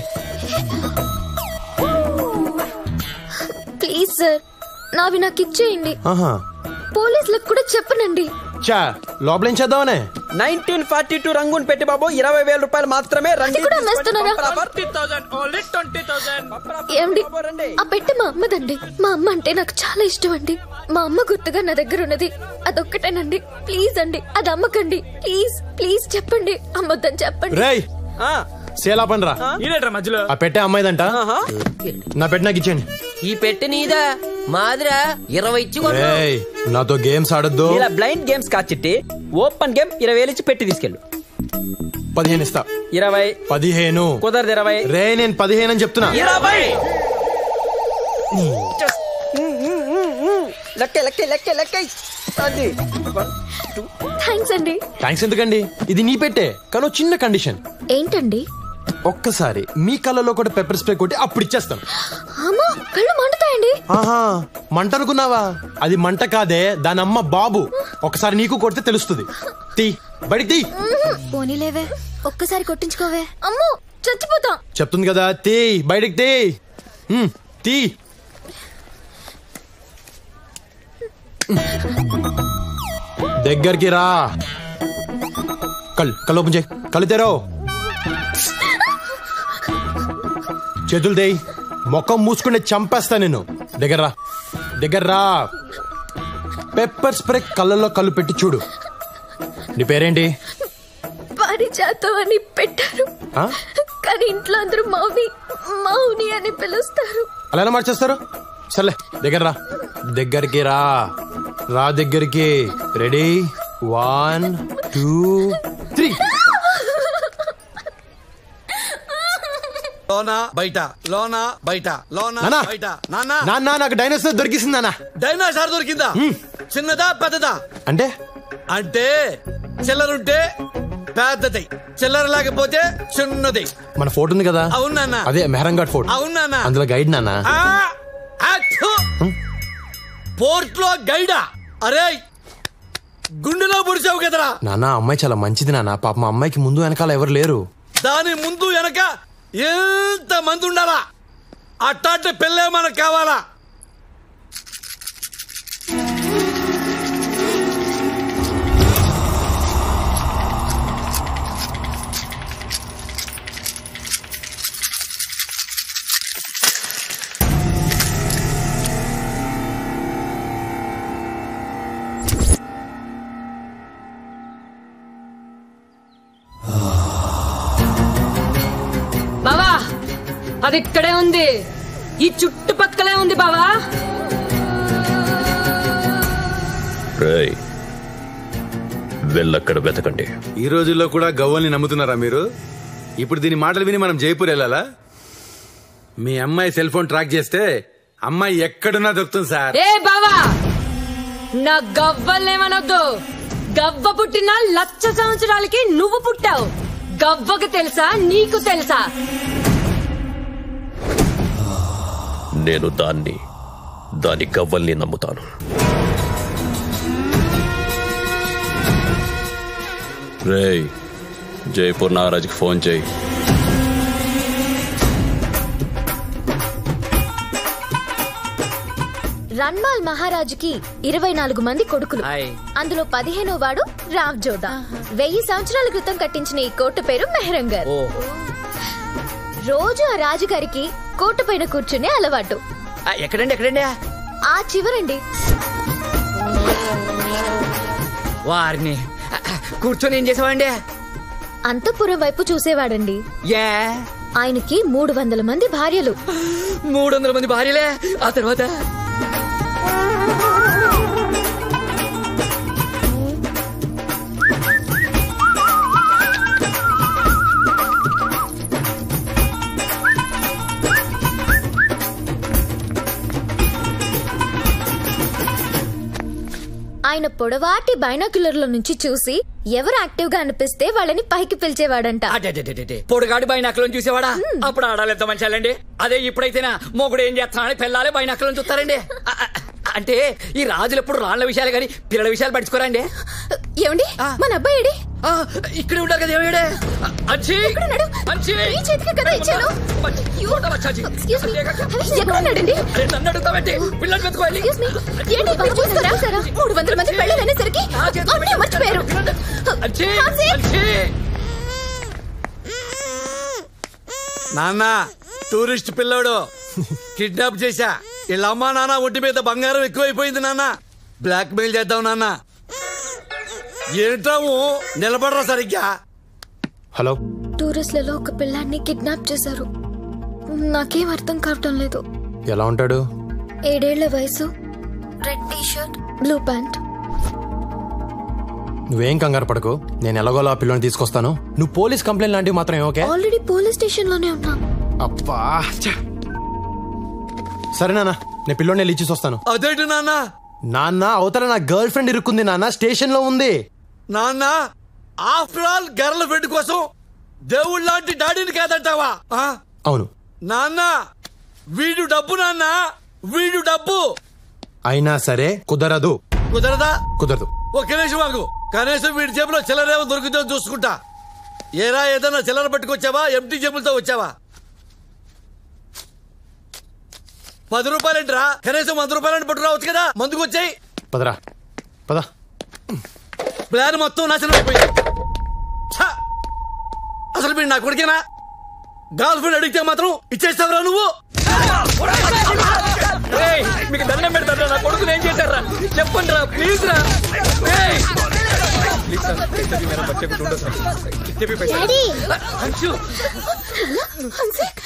ప్లీజ్ సార్, నావి నాకు ఇచ్చేయండి. ఆహా, పోలీసులకు కూడా చెప్పనండి. చా, లోపల ఏం చేద్దామనే? 1942 రంగుని పెట్టి బాబు 20,000 రూపాయలు మాత్రమే. రండి. ఏమండి, ఆ పెట్టె మా అమ్మదండి. మా అమ్మ అంటే నాకు చాలా ఇష్టం అండి. మా అమ్మ గుర్తుగా నా దగ్గర ఉన్నది అదొక్కటేనండి. ప్లీజ్ అండి, అది అమ్మకండి. ప్లీజ్ ప్లీజ్ చెప్పండి, అమ్మొద్దని చెప్పండి. రేయ్, సేలా పనిరా. మధ్యలో ఆ పెట్టే అమ్మాయిదంట. నా పెట్టె నాకు ఇచ్చేయండి. ఈ పెట్టె నీదా? మాదిరా 20 ఇచ్చి కొను. రేయ్, నాతో గేమ్స్ ఆడొద్దు. ఇలా బ్లైండ్ గేమ్స్ కాచిట్టి ఓపెన్ గేమ్ 20,000 ఇచ్చి పెట్టి తీసుకెళ్ళు. 15 ఇస్తా. 20. 15 కుదరదు. 20. రే, నేను 15 అని చెప్తున్నా. 20. లెక్క లెక్క లెక్క లెక్క. అది థ్యాంక్స్ అండి. థ్యాంక్స్ ఎందుకండి? ఇది నీ పెట్టే, కానీ చిన్న కండిషన్. ఏంటండి? ఒక్కసారి మీ కళ్ళలో కూడా పెప్పర్ స్ప్రే కొట్టి అప్పుడు ఇచ్చేస్తాను. అమ్మా, కళ్ళు మండుతాయండి. ఆహా, మంట అనుకున్నావా? అది మంట కాదే, దాని అమ్మ బాబు. ఒకసారి నీకు కొడితే తెలుస్తుంది. తీ, బయటికి తీ. పోనీలేవే, ఒక్కసారి కొట్టించుకోవే. అమ్మో, చచ్చిపోతాం. చెప్తుంది కదా, తీ, బయటికి తీ. తీ. దగ్గరికి రా. కళ్ళు ఓపెన్ చేయి. కళ్ళు తెరో. చేతులు దేయి. ముఖం మూసుకుంటే చంపేస్తా నేను. దగ్గర రా. పెప్పర్ స్ప్రే కళ్ళల్లో కళ్ళు పెట్టి చూడు. నీ పేరేంటి? పారిజాతం అని పెట్టారు, కానీ ఇంట్లో అందరూ మౌని అని పిలుస్తారు. అలా ఎలా మార్చేస్తారు? సర్లే దగ్గరికి రా. దగ్గరికి. రెడీ 1 2 3. లోనా బయట, లోనా బయట, లోనా బయట. నాన్న నాకు డైనోసార్ దొరికింది. నాన్న డైనోసార్ దొరికిందా? చిన్నదా పెద్దదా? అంటే చిల్లరుంటే పెద్దది, చిల్లర లేకపోతే చిన్నది. మన ఫోటో ఉంది కదా? అవును నాన్న. అదే మెహరంఘాట్ ఫోటో. అవును నాన్న. అందులో గైడ్ నాన్న. పోర్ట్ లో గైడా? అరే గుండెలో పొడిచావు కదరా నాన్న. అమ్మాయి చాలా మంచిది నాన్న. పాప మా అమ్మాయికి ముందు వెనకాల ఎవరు లేరు. దాని ముందు వెనక ఎంత మంది ఉండాలా? అట్టాంటి పెళ్ళే మనకు కావాలా? బావా అది ఇక్కడే ఉంది, ఈ చుట్టుపక్కలే ఉంది బావా. వెళ్ళక్కడ వెతకండి. ఈ రోజుల్లో కూడా గవ్వల్ని నమ్ముతున్నారా మీరు? ఇప్పుడు దీని మాటలు విని మనం జైపూర్ వెళ్ళాలా? మీ అమ్మాయి సెల్ ఫోన్ ట్రాక్ చేస్తే అమ్మాయి ఎక్కడున్నా దొరుకుతుంది సార్. ఏ బావా, నా గవ్వలేమనొద్దు. గవ్వ పుట్టిన 1,00,000 సంవత్సరాలకి నువ్వు పుట్టావు. గవ్వకు తెలుసా, నీకు తెలుసా? నేను దాని గవ్వల్ని నమ్ముతాను. రేయ్, జైపూర్ నాగరాజ్కి ఫోన్ చేయి. రన్మాల్ మహారాజుకి 24 మంది కొడుకులు. అందులో 15వ వాడు రావ్ జోదా. 1000 సంవత్సరాల క్రితం కట్టించిన ఈ కోట పేరు మెహరంగర్. రోజు ఆ రాజుగారికి కోట పైన కూర్చునే అలవాటు. ఎక్కడండి? ఆ చివరండి. వారిని కూర్చొని ఏం చేసేవాడి? అంతఃపురం వైపు చూసేవాడండి. ఆయనకి 300 మంది భార్యలు. 300 మంది భార్యలే? ఆ తర్వాత ఆయన పొడవాటి బైనాక్యులర్ల నుంచి చూసి ఎవరు యాక్టివ్ గా అనిపిస్తే వాళ్ళని పైకి పిలిచేవాడంట. పొడుగాడి బైనాకులను చూసేవాడా? అప్పుడు ఆడాలి ఎంత మంచాలండి. అదే ఇప్పుడైతేనా మొగుడు ఏం చేస్తానని పిల్లలే బైనాకులను చూస్తారండి. అంటే ఈ రాజులు ఎప్పుడు రాళ్ల విషయాలు గాని పిల్లల విషయాలు పట్టించుకోరండి. ఏమండి, మన అబ్బాయి ఇక్కడ ఉంటారు కదా? ఏమయ్యాడే? నన్ను అడుగుతామంటే పిల్లలు పెట్టుకోవాలి. 300 మంది పెళ్ళనేసరికి మర్చిపోయారు. నాన్న, టూరిస్ట్ పిల్లోడు కిడ్నాప్ చేశా. వీళ్ళ అమ్మా నాన్న ఒంటి మీద బంగారం ఎక్కువైపోయింది నాన్న. బ్లాక్ మెయిల్ చేద్దాం నాన్న. ఏంటాము నిలబడరా సరిగ్గా. హలో, టూరిస్టులలో ఒక పిల్లాన్ని కిడ్నాప్ చేశారు. నాకేం అర్థం కావటం లేదు. ఎలా ఉంటాడు? 7 ఏళ్ల వయసు, red T shirt, blue pant. నువ్వేం కంగారు పడకు, నేను ఎలాగోలా ఆ పిల్లని తీసుకొస్తాను. నువ్వు పోలీస్ కంప్లైంట్ లాంటివి మాత్రం ఓకే? ఆల్రెడీ పోలీస్ స్టేషన్ లోనే ఉన్నా. అబ్బా, సరే నాన్న, నేను పిల్లోని వెళ్ళి ఇచ్చేసి వస్తాను. అదేంటి నాన్న? నాన్న, అవతల నా గర్ల్ ఫ్రెండ్ ఇరుక్కుంది నాన్న, స్టేషన్ లో ఉంది. నాన్న, ఆఫ్టర్ ఆల్ గర్ల్ ఫ్రెండ్ కోసం దేవుళ్ళ లాంటి డాడీని కాదంటావా? అవును నాన్న, వీడు డబ్బు నాన్న, వీడు డబ్బు. అయినా సరే కుదరదు. కుదరదా? కుదరదు. ఒక నిమిషం మాకు, కనీసం వీడి జేబులో చిల్లరేమో దొరికితే చూసుకుంటా. ఏరా, ఏదన్నా చిల్లర పట్టుకొచ్చావా? ఎంటీ జేబులతో వచ్చావా? 10 రూపాయలేంట్రా? కనీసం 100 రూపాయలని పట్టుకురావచ్చు కదా. మందుకు వచ్చాయి. పదరా పద. ప్లాన్ మొత్తం నాశనం అయిపోయింది. అసలు మీరు నా కొడుకేనా? గర్ల్ ఫ్రెండ్ అడిగితే మాత్రం ఇచ్చేస్తావురా నువ్వు? మీకు దండం పెడతారా? నా కొడుకుని ఏం చేశారా చెప్పండి రా ప్లీజ్ రా.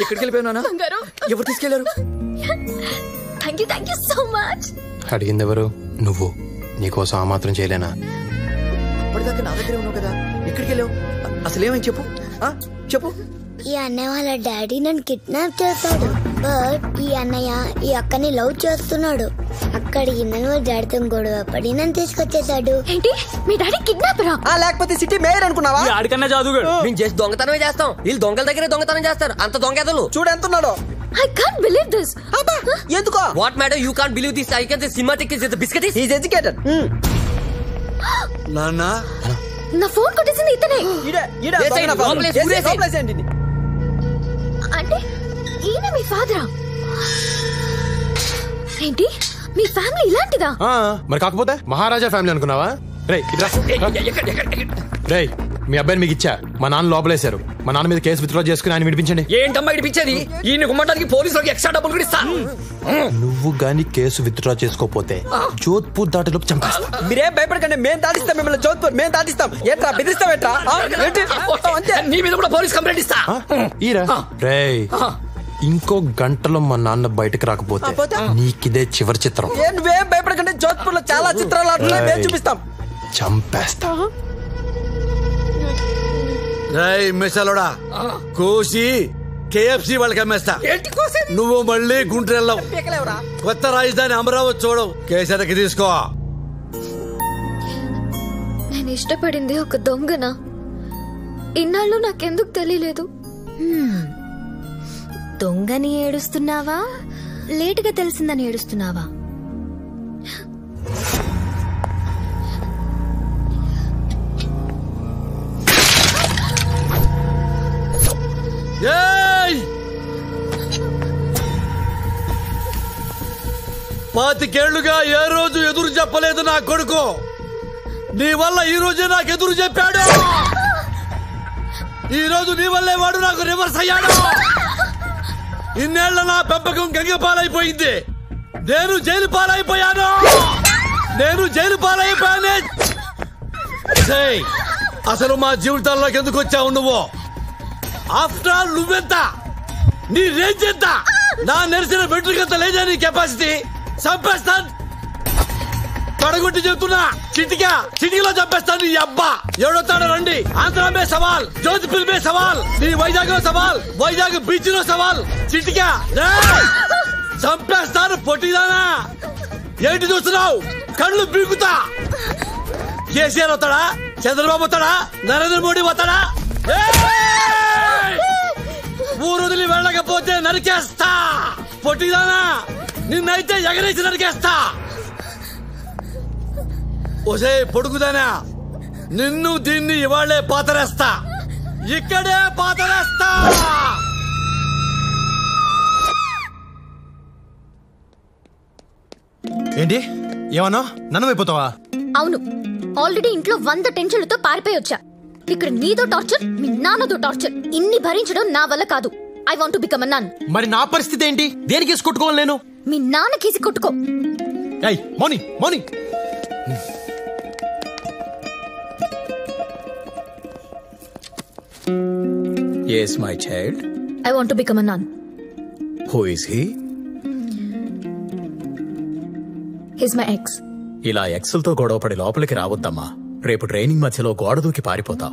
ఎక్కడికి వెళ్ళిపోయినా? ఎవరు తీసుకెళ్లారు? Thank you so much. అడిగింది ఎవరు? నువ్వు. నీకోసం ఆ మాత్రం చేయలేనా? అప్పటిదాకా నా దగ్గరే ఉన్నావు కదా, ఎక్కడికి వెళ్ళావు? అసలు ఏమని చెప్పు చెప్పు. ఈ అన్నయ్య వాళ్ళ డాడీ నన్ను కిడ్నాప్ చేస్తాడు. బట్ ఈ అన్నయ్య ఈ అక్కని లవ్ చేస్తున్నాడు. అక్కడికి నన్ను వాళ్ళ డాడీతో గొడవ పడి నన్ను తీసుకొచ్చేసాడు. ఏంటి మీ డాడీ కిడ్నాపరా? లేకపోతే సిటీ మేయర్ అనుకున్నావా? ఆడికన్నా జాదుగాడు. మేము చేసి దొంగతనమే చేస్తాం, వీళ్ళు దొంగల దగ్గరే దొంగతనం చేస్తారు. అంత దొంగెదలు చూడు ఎంత ఉన్నాడో. I can't believe this. ఎందుకో? What madam you can't believe this? I can say cinematic is the biscuit. He is educated. నాన్న నా ఫోన్ కొట్టేసింది ఇతనే. అంటే ఈయన మీ ఫాదరా? ఏంటి మీ ఫ్యామిలీ ఇలాంటిదా? మరి కాకపోతే మహారాజా ఫ్యామిలీ అనుకున్నావా? రేయ్ మీ అబ్బాయిని మీకు ఇచ్చా, మా నాన్న లోపలేశారు. మా నాన్న మీద కేసు విత్డ్రా చేసుకుని ఆయన విడిపించండి. ఏంటమ్మా విడిపించేది? ఈయన గుమ్మటానికి పోలీసులకు ఎక్స్ట్రా డబ్బులు కూడా ఇస్తా. నువ్వు గాని కేసు విత్డ్రా చేసుకోపోతే జోధ్పూర్ దాటిలోపు చంపేస్తా. మీరేం భయపడకండి, మేము దాటిస్తాం మిమ్మల్ని. జోధ్పూర్ మేము దాటిస్తాం. ఏంట్రా బెదిరిస్తాం? ఏంట్రా నీ మీద కూడా పోలీస్ కంప్లైంట్ ఇస్తా. రేయ్ ఇంకో గంటలో మా నాన్న బయటకు రాకపోతే నీకిదే చివరి చిత్రం. నువ్వేం భయపడకండి, జోధ్పూర్ లో చాలా చిత్రాలు ఆడుతున్నాయి, చూపిస్తాం. చంపేస్తా. మిసాలోడా కోసి KFC వాళ్ళకి అమ్మేస్తా. నువ్వు మళ్ళీ గుంటూరు వెళ్ళవు. కొత్త రాజధాని అమరావతి చూడవు. కేసరికి తీసుకో. నేను ఇష్టపడింది ఒక దొంగనా? ఇన్నాళ్ళు నాకెందుకు తెలియలేదు? దొంగని ఏడుస్తున్నావా, లేటుగా తెలిసిందని ఏడుస్తున్నావా? పాతికేళ్లుగా ఏ రోజు ఎదురు చెప్పలేదు నా కొడుకు. నీ వల్ల ఈ రోజే నాకు ఎదురు చెప్పాడు. ఈ రోజు నీ వల్లే వాడు నాకు రివర్స్ అయ్యాడు. ఇన్నేళ్ల నా పెంపకం గంగ పాలైపోయింది. నేను జైలు పాలైపోయాను. అసలు మా జీవితాల్లోకి ఎందుకు వచ్చావు నువ్వు? ఆఫ్టర్ ఆల్ నువ్వెంత, నీ రేంజ్ ఎంత? నా నెరిసిన వెంట్రుకంత లేదా నీ కెపాసిటీ? చంపేస్తాను, పడగొట్టి చెప్తున్నా. చిటికలో చంపేస్తాను. నీ అబ్బా ఎవడొస్తాడో రండి. ఆంధ్ర మే సవాల్, జోధ్పూర్ మే సవాల్, నీ వైజాగ్ సవాల్, వైజాగ్ బీచ్ లో సవాల్. చిటికా చంపేస్తాను. పొట్టిదానా ఏంటి చూస్తున్నావు? కళ్ళు పీకుతా. కేసీఆర్ వస్తాడా? చంద్రబాబు వస్తాడా? నరేంద్ర మోడీ వస్తాడా? ఊరు వదిలి వెళ్ళకపోతే నరికేస్తా. పొట్టిదానా నిన్నైతే ఎగరేసి నరికేస్తా. ఒసే పొడుగుదానా నిన్ను దీన్ని ఇవాళ్లే పాతరేస్తా. ఇక్కడే పాతరేస్తా. ఏంటి ఏమన్నా నన్ను అయిపోతావా? అవును, ఆల్రెడీ ఇంట్లో 100 టెన్షన్లతో పారిపోయి వచ్చా. ఇక్కడ నీదో టార్చర్, మీ నాన్నదో టార్చర్. ఇన్ని భరించడం నా వల్ల కాదు. I want to become a nun. మరి నా పరిస్థితి ఏంటి? దేనికి కేసు కొట్టుకోవాలి నేను? మీ నాన్న కేసి కొట్టుకో. మౌని Yes, my child. I want to become a nun. Who is he? He's my ex. ఇలా ఎక్స్లతో గొడవపడి లోపలికి రావద్దమ్మా. రేపు ట్రైనింగ్ మధ్యలో గోడ దూకి పారిపోతా.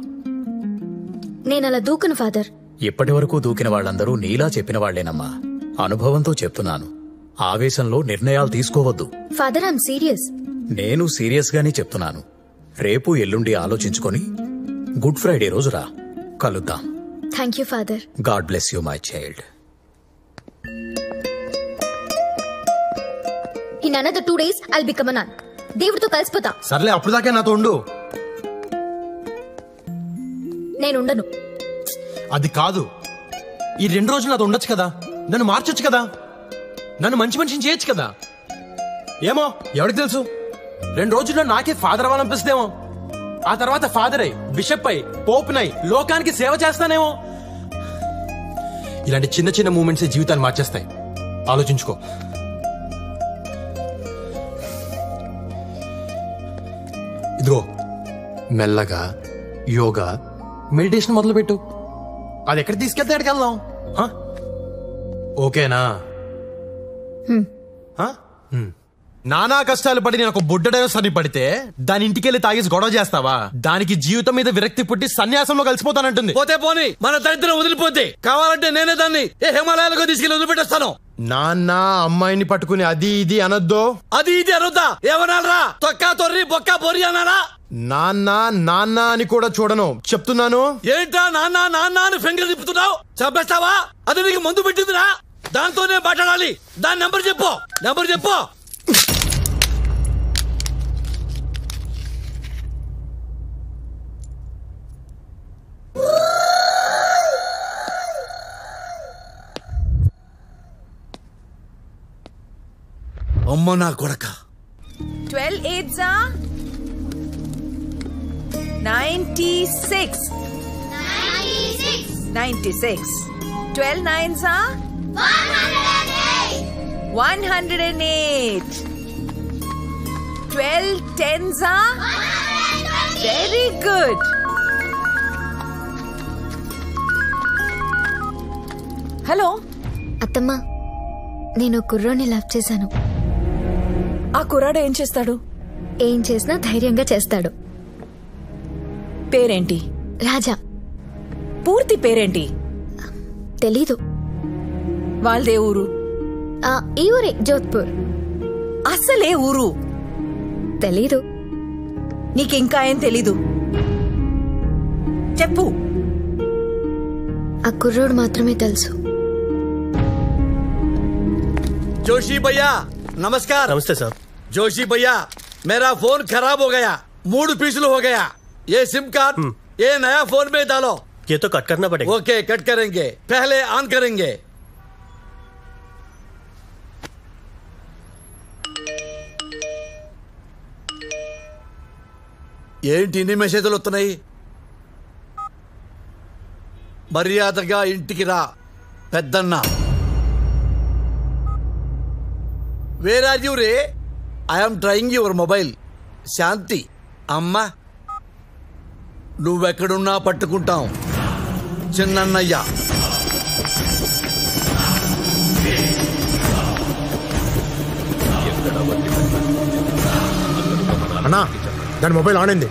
నేనలా దూకను ఫాదర్. ఇప్పటి వరకు దూకిన వాళ్ళందరూ నీలా చెప్పిన వాళ్లేనమ్మా. అనుభవంతో చెప్తున్నాను. ఆవేశంలో నిర్ణయాలు తీసుకోవద్దు. Father, I'm serious. నేను సీరియస్ గానే చెప్తున్నాను. రేపు ఎల్లుండి ఆలోచించుకొని గుడ్ ఫ్రైడే రోజు రా, కలుద్దాం. Thank you father. God bless you my child. In another 2 days I'll become a nun. దేవుడితో కలిసిపోతా. సర్లే అప్పుడు దాకా నాతో ఉండు. నేనుండను. అది కాదు, ఈ 2 రోజులు నాతో ఉండొచ్చు కదా. నన్ను మార్చొచ్చు కదా. నన్ను మంచి మనిషిని చేయొచ్చు కదా. ఏమో ఎవరికి తెలుసు. 2 రోజుల్లో నాకే ఫాదర్ అవ్వాలనిపిస్తేమో, ఆ తర్వాత ఫాదర్ అయి బిషప్ అయి పోపునై లోకానికి సేవ చేస్తానేమో. ఇలాంటి చిన్న చిన్న మూమెంట్స్ జీవితాన్ని మార్చేస్తాయి. ఆలోచించుకో. ఇదిగో మెల్లగా యోగా మెడిటేషన్ మొదలుపెట్టు. అది ఎక్కడ తీసుకెళ్తే ఎక్కడికి వెళ్దాం. ఓకేనా? నానా కష్టాలు పడి నేను ఒక బుడ్డడైన సరి పడితే దాని ఇంటికెళ్ళి తాగేసి గొడవ చేస్తావా? దానికి జీవితం మీద విరక్తి పుట్టి సన్యాసంలో కలిసిపోతానంటుంది. పోతే పోని, మన దరిద్రం వదిలిపోతే కావాలంటే నేనే దాన్ని హిమాలయాలకు తీసుకెళ్లి వదిలిపెట్టేస్తాను. నాన్న అమ్మాయిని పట్టుకుని అది ఇది అనొద్దు. అది ఇది అనొద్దా? ఏమనాలరా? తొక్క తొర్రి బొక్క బొర్రి అన్నారా? నాన్న నాన్న అని కూడా చూడను, చెప్తున్నాను. ఏంటా నాన్న నాన్న అని ఫింగర్ తిప్పుతున్నావు? చంపేస్తావా? అది నీకు మందు పెట్టిందిరా? దాంతోనే మాట్లాడాలి. దాని నెంబర్ చెప్పు, నెంబర్ చెప్పు. అమ్మ నా కొడక. 12 8s are 96. 96. 12 9s are 108. 12 10s are very good. Hello అత్తమ్మా, నేను కుర్రోని లవ్ చేశాను. ఆ కుర్రాడు ఏం చేస్తాడు? ఏం చేసినా ధైర్యంగా చేస్తాడు. పేరేంటి? రాజా. పూర్తి పేరేంటి? తెలీదు. వాళ్ళదే ఊరు? ఈ ఊరే, జోధ్పూర్. అసలే ఊరు? తెలీదు. నీకింకా ఏం తెలీదు? చెప్పు. ఆ కుర్రోడు మాత్రమే తెలుసు. जोशी भैया नमस्कार। नमस्ते सर। जोशी भैया मेरा फोन खराब हो गया, मूड पिछलू हो गया। ये सिम कार्ड ये नया फोन में डालो। ये तो कट करना पड़ेगा। ओके कट करेंगे, पहले ऑन करेंगे। ఏంటి ఇన్ని మెసేజ్లు వస్తున్నాయి? మర్యాదగా ఇంటికి రా పెద్దన్న. వేర్ ఆర్ యూ రే? I'm trying your mobile. Shanti అమ్మ నువ్వెక్కడున్నా పట్టుకుంటాం. చిన్నన్నయ్య. అన్నా దాని మొబైల్ ఆన్ అయింది.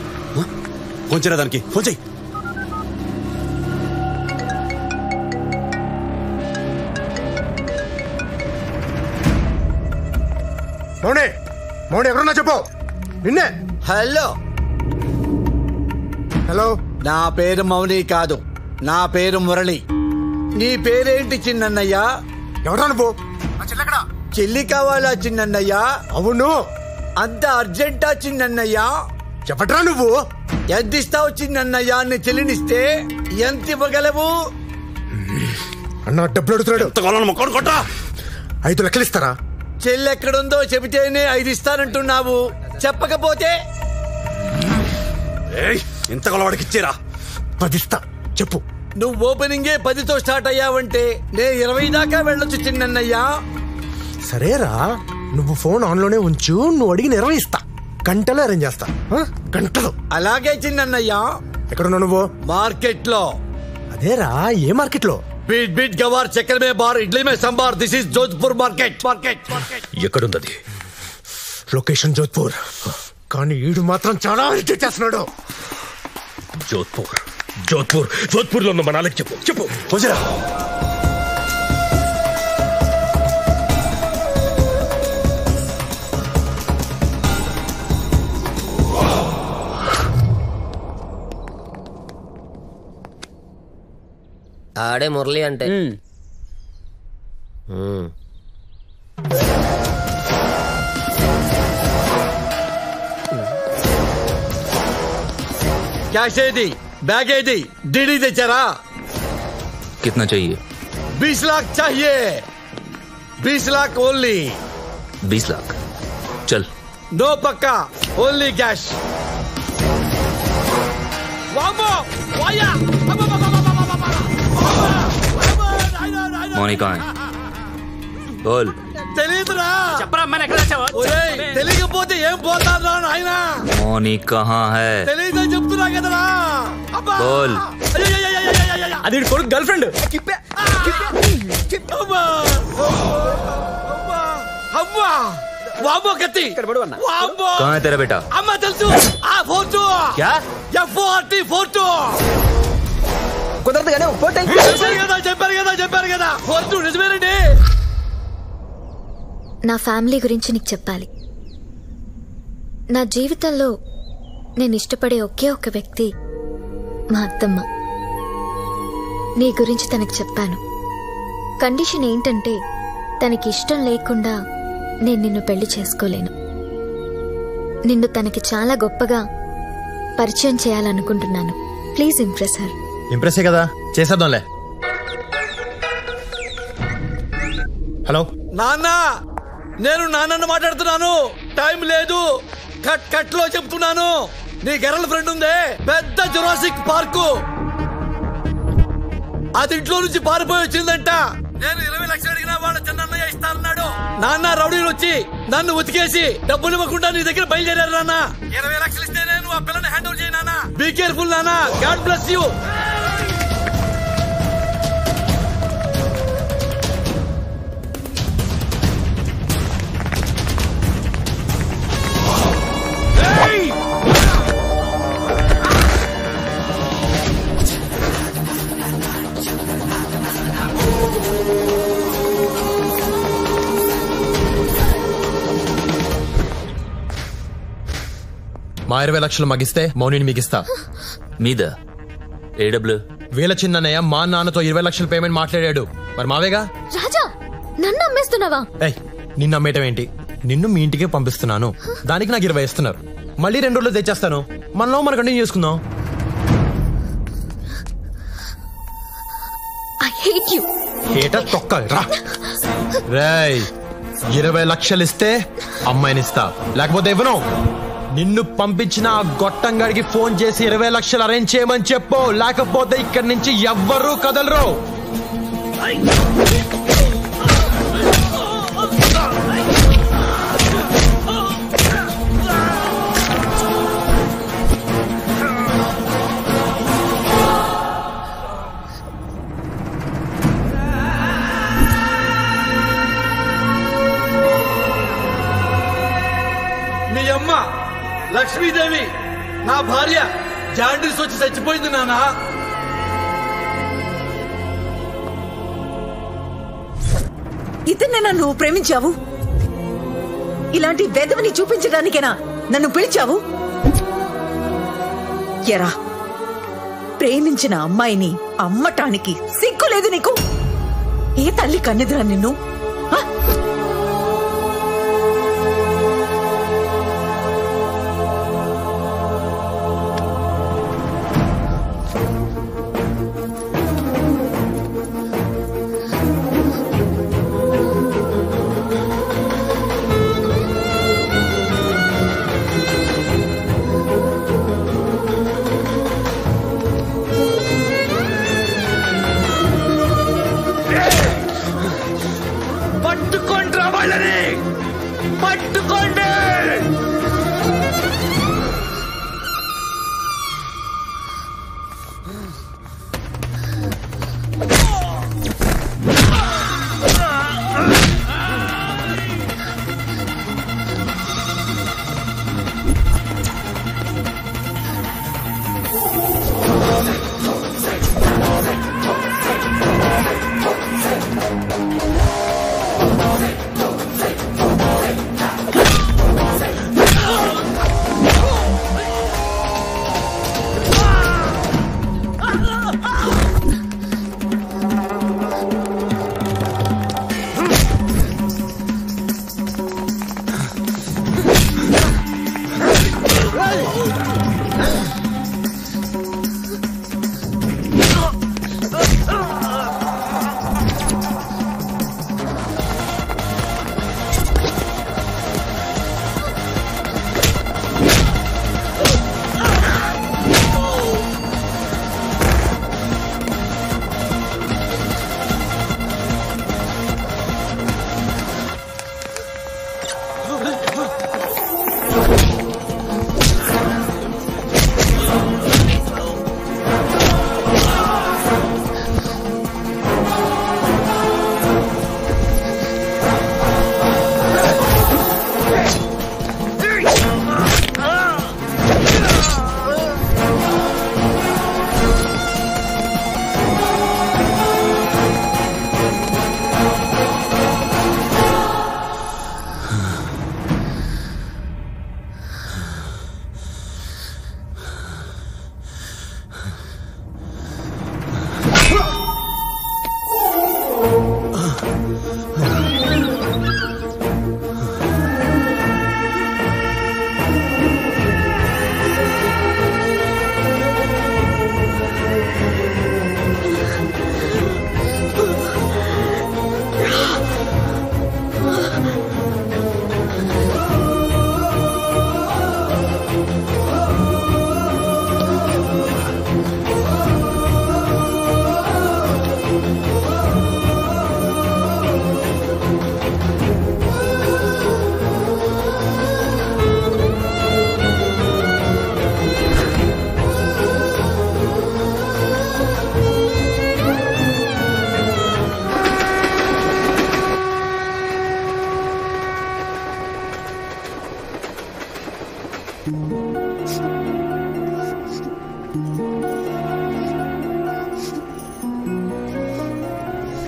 ఫోన్ చేయరా దానికి, ఫోన్ చెయ్యి. మౌనే మౌనే ఎవరన్నా చెప్పు. నిన్నే. Hello hello. నా పేరు మౌని కాదు, నా పేరు మురళి. నీ పేరేంటి చిన్నన్నయ్య? ఎవరా నువ్వు? చెల్లి కావాలా చిన్నన్నయ్య? అవును. అంత అర్జెంటా చిన్నన్నయ్య? చెప్పట్రా నువ్వు. ఎంత ఇస్తావు చిన్నన్నయ్య? నీ చెల్లినిస్తే ఎంత ఇవ్వగలవు? అన్న డబ్బులు అడుగుతున్నాడు. 5 లక్షలు ఇస్తారా? చెల్లి ఎక్కడుందో చెబితేనే 5 ఇస్తానంటున్నావు, చెప్పకపోతే ఇంత కొలవాడికి ఇచ్చేరా. 10 ఇస్తా, చెప్పు. నువ్వు ఓపెనింగే 10తో స్టార్ట్ అయ్యావంటే నేను 20 దాకా వెళ్ళొచ్చు చిన్నన్నయ్యా. సరేరా, నువ్వు ఫోన్ ఆన్ లోనే ఉంచు. నువ్వు అడిగి 20 ఇస్తా. గంటలో అరేంజ్ చేస్తా. గంటలో. అలాగే చిన్నన్నయ్యా. ఎక్కడున్నావు నువ్వు? మార్కెట్ లో. అదేరా, ఏ మార్కెట్ లో? बीट बीट गवार चक्कर में बार इडली में संभार. This is Jodhpur market. ఎక్కడున్నది? లొకేషన్ జోధ్పూర్. కానీ ఈడు మాత్రం చాలా ఇరిటేట్ చేస్తున్నాడు. జోధ్పూర్ జోధ్పూర్ జోధ్పూర్ లో ఉన్న మనాలకి చెప్పు చెప్పు. పోజరా. ఆడే మురళి అంటే. कैश दी बैग दी डीडी दे चरा. कितना चाहिए? 20 लाख चाहिए. 20 लाख ओनली. 20 लाख चल నో పక్కా, ఓన్లీ క్యాష్. మోనికా బోల్. తెలీదురా. చెప్పరా అమ్మాయి ఎక్కడ తెచ్చావా? తెలియకపోతే ఏం పోతారా నాయనా? మోని కహా హై? తెలీదని చెప్తున్నా కదరా. బోల్. అది కొడుకు గర్ల్ ఫ్రెండ్. వామో కత్తి. కహా హై తెరా బేటా? అమ్మ తెలుసు. ఆ ఫోటో క్యా? ఫోటో కుదరదు కానీ చెప్పారు కదా ఫోటో నిజమేనండి. నా ఫ్యామిలీ గురించి నీకు చెప్పాలి. నా జీవితంలో నేను ఇష్టపడే ఒకే ఒక వ్యక్తి మా అత్తమ్మ. నీ గురించి తనకు చెప్పాను. కండిషన్ ఏంటంటే తనకి ఇష్టం లేకుండా నేను నిన్ను పెళ్లి చేసుకోలేను. నిన్ను తనకి చాలా గొప్పగా పరిచయం చేయాలనుకుంటున్నాను. Please impress her. ఇంప్రెసే కదా, చేసేద్దాంలే. హలో నాన్న, నేను నాన్నను మాట్లాడుతున్నాను. టైం లేదు. కట్ లో చెప్తున్నాను. నీ గర్ల్ ఫ్రెండ్ ఉందే, పెద్ద జురాసిక్ పార్కు, అది ఇంట్లో నుంచి పారిపోయి వచ్చిందంట. నేను 20 లక్షలు అడిగినా వాడు చిన్నయ్య ఇస్తానన్నాడు. నాన్న రౌడీలు వచ్చి నన్ను ఉతికేసి డబ్బులు ఇవ్వకుండా నీ దగ్గర బయలుదేరారు నాన్న. 20 లక్షలు ఇస్తే నేను ఆ పిల్లని హ్యాండ్ ఓవర్ చేయి నాన్న. బీ కేర్ఫుల్ నాన్న. God bless you. మా 20 లక్షలు మగిస్తే మౌనిని మిగిస్తా. మీద ఏ డబ్బులు? వీళ్ళ చిన్నయ్య మా నాన్నతో 20 లక్షల పేమెంట్ మాట్లాడాడు. మరి మావేగా. రాజా, నన్ను అమ్మేస్తున్నావా? ఏయ్, నిన్ను అమ్మేయటం ఏంటి? నిన్ను మీ ఇంటికే పంపిస్తున్నాను. దానికి నాకు 20 ఇస్తున్నారు. మళ్ళీ 2 రోజులు తెచ్చేస్తాను. మనలో మనం కంటిన్యూ చేసుకుందాం. I hate you. ఏటా తొక్క రా. రేయ్, 20 లక్షలు ఇస్తే అమ్మాయినిస్తా, లేకపోతే ఇవ్వను. నిన్ను పంపించిన ఆ గొట్టంగాడికి ఫోన్ చేసి 20 లక్షలు అరేంజ్ చేయమని చెప్పు, లేకపోతే ఇక్కడి నుంచి ఎవ్వరూ కదలరు. మీ అమ్మ లక్ష్మీదేవి నా భార్య జాండీస్ వచ్చి చచ్చిపోయింది నాన్న. ఇతన్నేనా నువ్వు ప్రేమించావు? ఇలాంటి వెధవని చూపించడానికేనా నన్ను పిలిచావు? ఎరా, ప్రేమించిన అమ్మాయిని అమ్మటానికి సిగ్గులేదు నీకు? ఏ తల్లి కన్నెదురా నిన్ను? పట్టుకో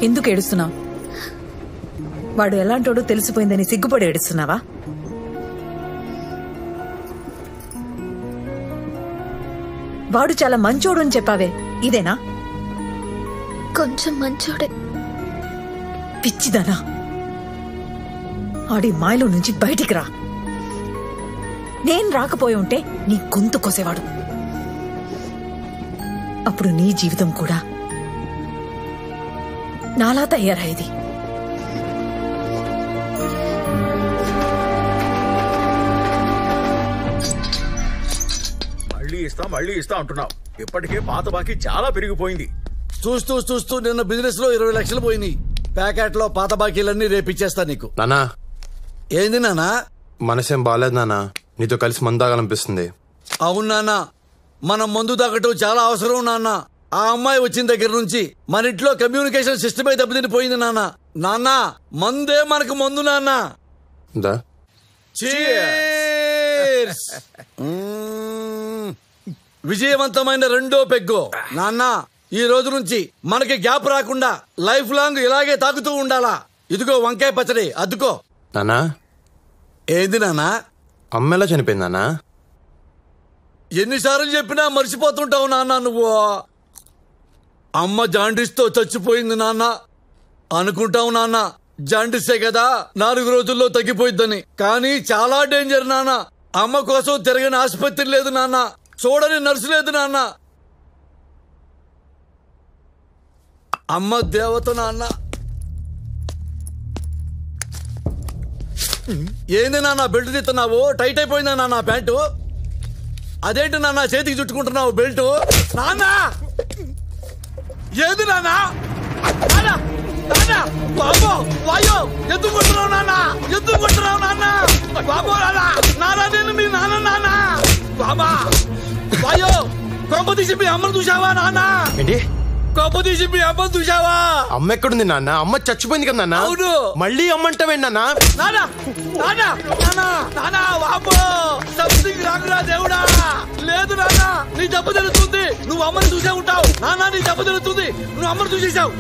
ఎందుకు ఏడుస్తున్నావు? వాడు ఎలాంటోడో తెలిసిపోయిందని సిగ్గుపడి ఏడుస్తున్నావా? వాడు చాలా మంచోడు అని చెప్పావే, ఇదేనా? కొంచెం మంచోడే. పిచ్చిదానా, ఆడి మాయలో నుంచి బయటికి రా. నేను రాకపోయి ఉంటే నీ గొంతు కోసేవాడు. అప్పుడు నీ జీవితం కూడా నాలా తయారయ్యేది. మళ్ళీ ఇస్తా అంటున్నావు. ఇప్పటికే పాత బాకీ చాలా పెరిగిపోయింది. చూస్తూ చూస్తూ నిన్న బిజినెస్ లో 20 లక్షలు పోయినాయి. ప్యాకెట్ లో పాత బాకీలన్నీ రేపిచ్చేస్తా నీకు. నానా ఏంది నానా? మనసేం బాలేదు నానా, నీతో కలిసి మందు తాగాలనిపిస్తుంది. అవును నాన్న, మనం మందు తాగటం చాలా అవసరం నాన్న. ఆ అమ్మాయి వచ్చిన దగ్గర నుంచి మన ఇంట్లో కమ్యూనికేషన్ సిస్టమే దెబ్బతినిపోయింది నాన్న. నాన్న, మందే మనకు మందు నాన్న. చీర్స్. విజయవంతమైన రెండో పెగ్గు నాన్న. ఈ రోజు నుంచి మనకి గ్యాప్ రాకుండా లైఫ్ లాంగ్ ఇలాగే తాగుతూ ఉండాలా. ఇదిగో వంకాయ పచ్చడి అద్దుకో. నానా ఏంది నానా? అమ్మ ఎలా చనిపోయింది నానా? ఎన్నిసార్లు చెప్పినా మర్చిపోతుంటావు నాన్న నువ్వు. అమ్మ జాండీస్తో చచ్చిపోయింది నాన్న. అనుకుంటావు నాన్న జాండీసే కదా 4 రోజుల్లో తగ్గిపోయిద్దని. కానీ చాలా డేంజర్ నాన్న. అమ్మ కోసం తిరగని ఆసుపత్రి లేదు నాన్న, చూడని నర్సు లేదు నాన్న. అమ్మ దేవత నాన్న. ఏంది నాన్న బెల్ట్ తీస్తున్నావు? టైట్ అయిపోయిందా నాన్న ప్యాంటు? అదేంటి నాన్న చేతికి చుట్టుకుంటున్నావు బెల్ట్? నాన్న ఏది నాన్న? బాబో వాయో ఎందుకు కొట్టున్నావు నాన్న? ఎందుకు కొట్టున్నావు నాన్న? బాబో నాన్న నేను మీ నాన్న నాన్న. బాబా వాయో కొంప తీసి మీ అమ్మను చూసావా నాన్న? ఏంటి కొంప తీసి మీ అమ్మను చూసావా? అమ్మ ఎక్కడుంది నాన్న? అమ్మ చచ్చిపోయింది కదా నాన్న. అవును. మళ్ళీ అమ్మ అంటావేంటి నాన్న? రాకురా దేవుడా. లేదు నాన్న, నీ దెబ్బ తెలుస్తుంది. నువ్వు అమ్మని చూసే ఉంటావు నాన్న. నీ దెబ్బ తెలుస్తుంది. నువ్వు అమ్మని చూసేసావు.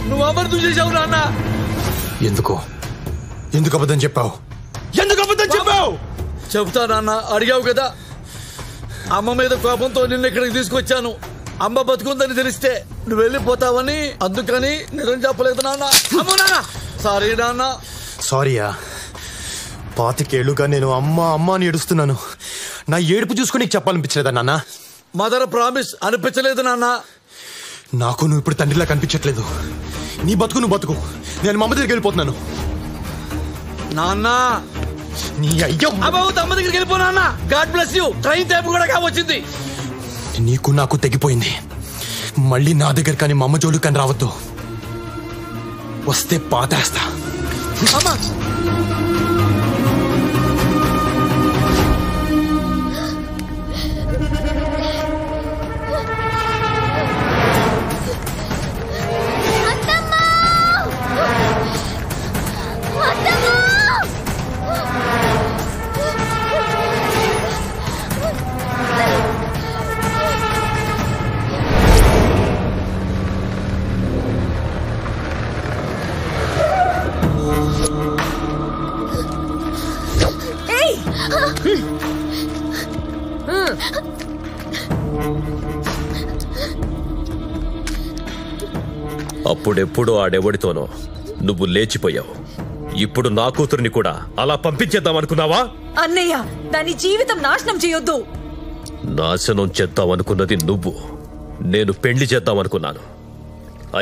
నువ్వు అమ్మని చూసేసావు నాన్న. ఎందుకు అబద్ధం చెప్పావు? ఎందుకు అబద్ధం చెప్పావు? చెబుతా నాన్న, అడిగావు కదా. అమ్మ మీద కోపంతో నిన్ను ఇక్కడికి తీసుకొచ్చాను. అమ్మ బతుకుందని తెలిస్తే నువ్వు వెళ్ళిపోతావని, అందుకని నిజం చెప్పలేదు నాన్న. అమ్మో నాన్న, సారీ నాన్న. సారీయా? 25 ఏళ్లుగా నేను అమ్మ అమ్మ అని ఏడుస్తున్నాను. నా ఏడుపు చూసుకుని నీకు చెప్పాలనిపించలేదా నాన్న? మదర్ ప్రామిస్ అనిపించలేదు నాన్న. నాకు నువ్వు ఇప్పుడు తండ్రిలా కనిపించట్లేదు. నీ బతుకు నువ్వు బతుకు. నేను మా అమ్మ దగ్గరికి వెళ్ళిపోతున్నాను. నాన్న నీ అయ్యో అమ్మ దగ్గరికి వెళ్ళిపో నాన్న. God bless you. Train time కూడా కావచ్చింది. నీకు నాకు తెగిపోయింది. మళ్ళీ నా దగ్గర కానీ మా అమ్మ జోలు కానీ రావద్దు. వస్తే పాతేస్తా. అమ్మా అప్పుడెప్పుడు ఆడెవడితోనో నువ్వు లేచిపోయావు. ఇప్పుడు నా కూతుర్ని కూడా అలా పంపించేద్దాం అనుకున్నావా? అన్నయ్య, దాని జీవితం నాశనం చేయొద్దు. నాశనం చేద్దామనుకున్నది నువ్వు, నేను పెళ్లి చేద్దామనుకున్నాను.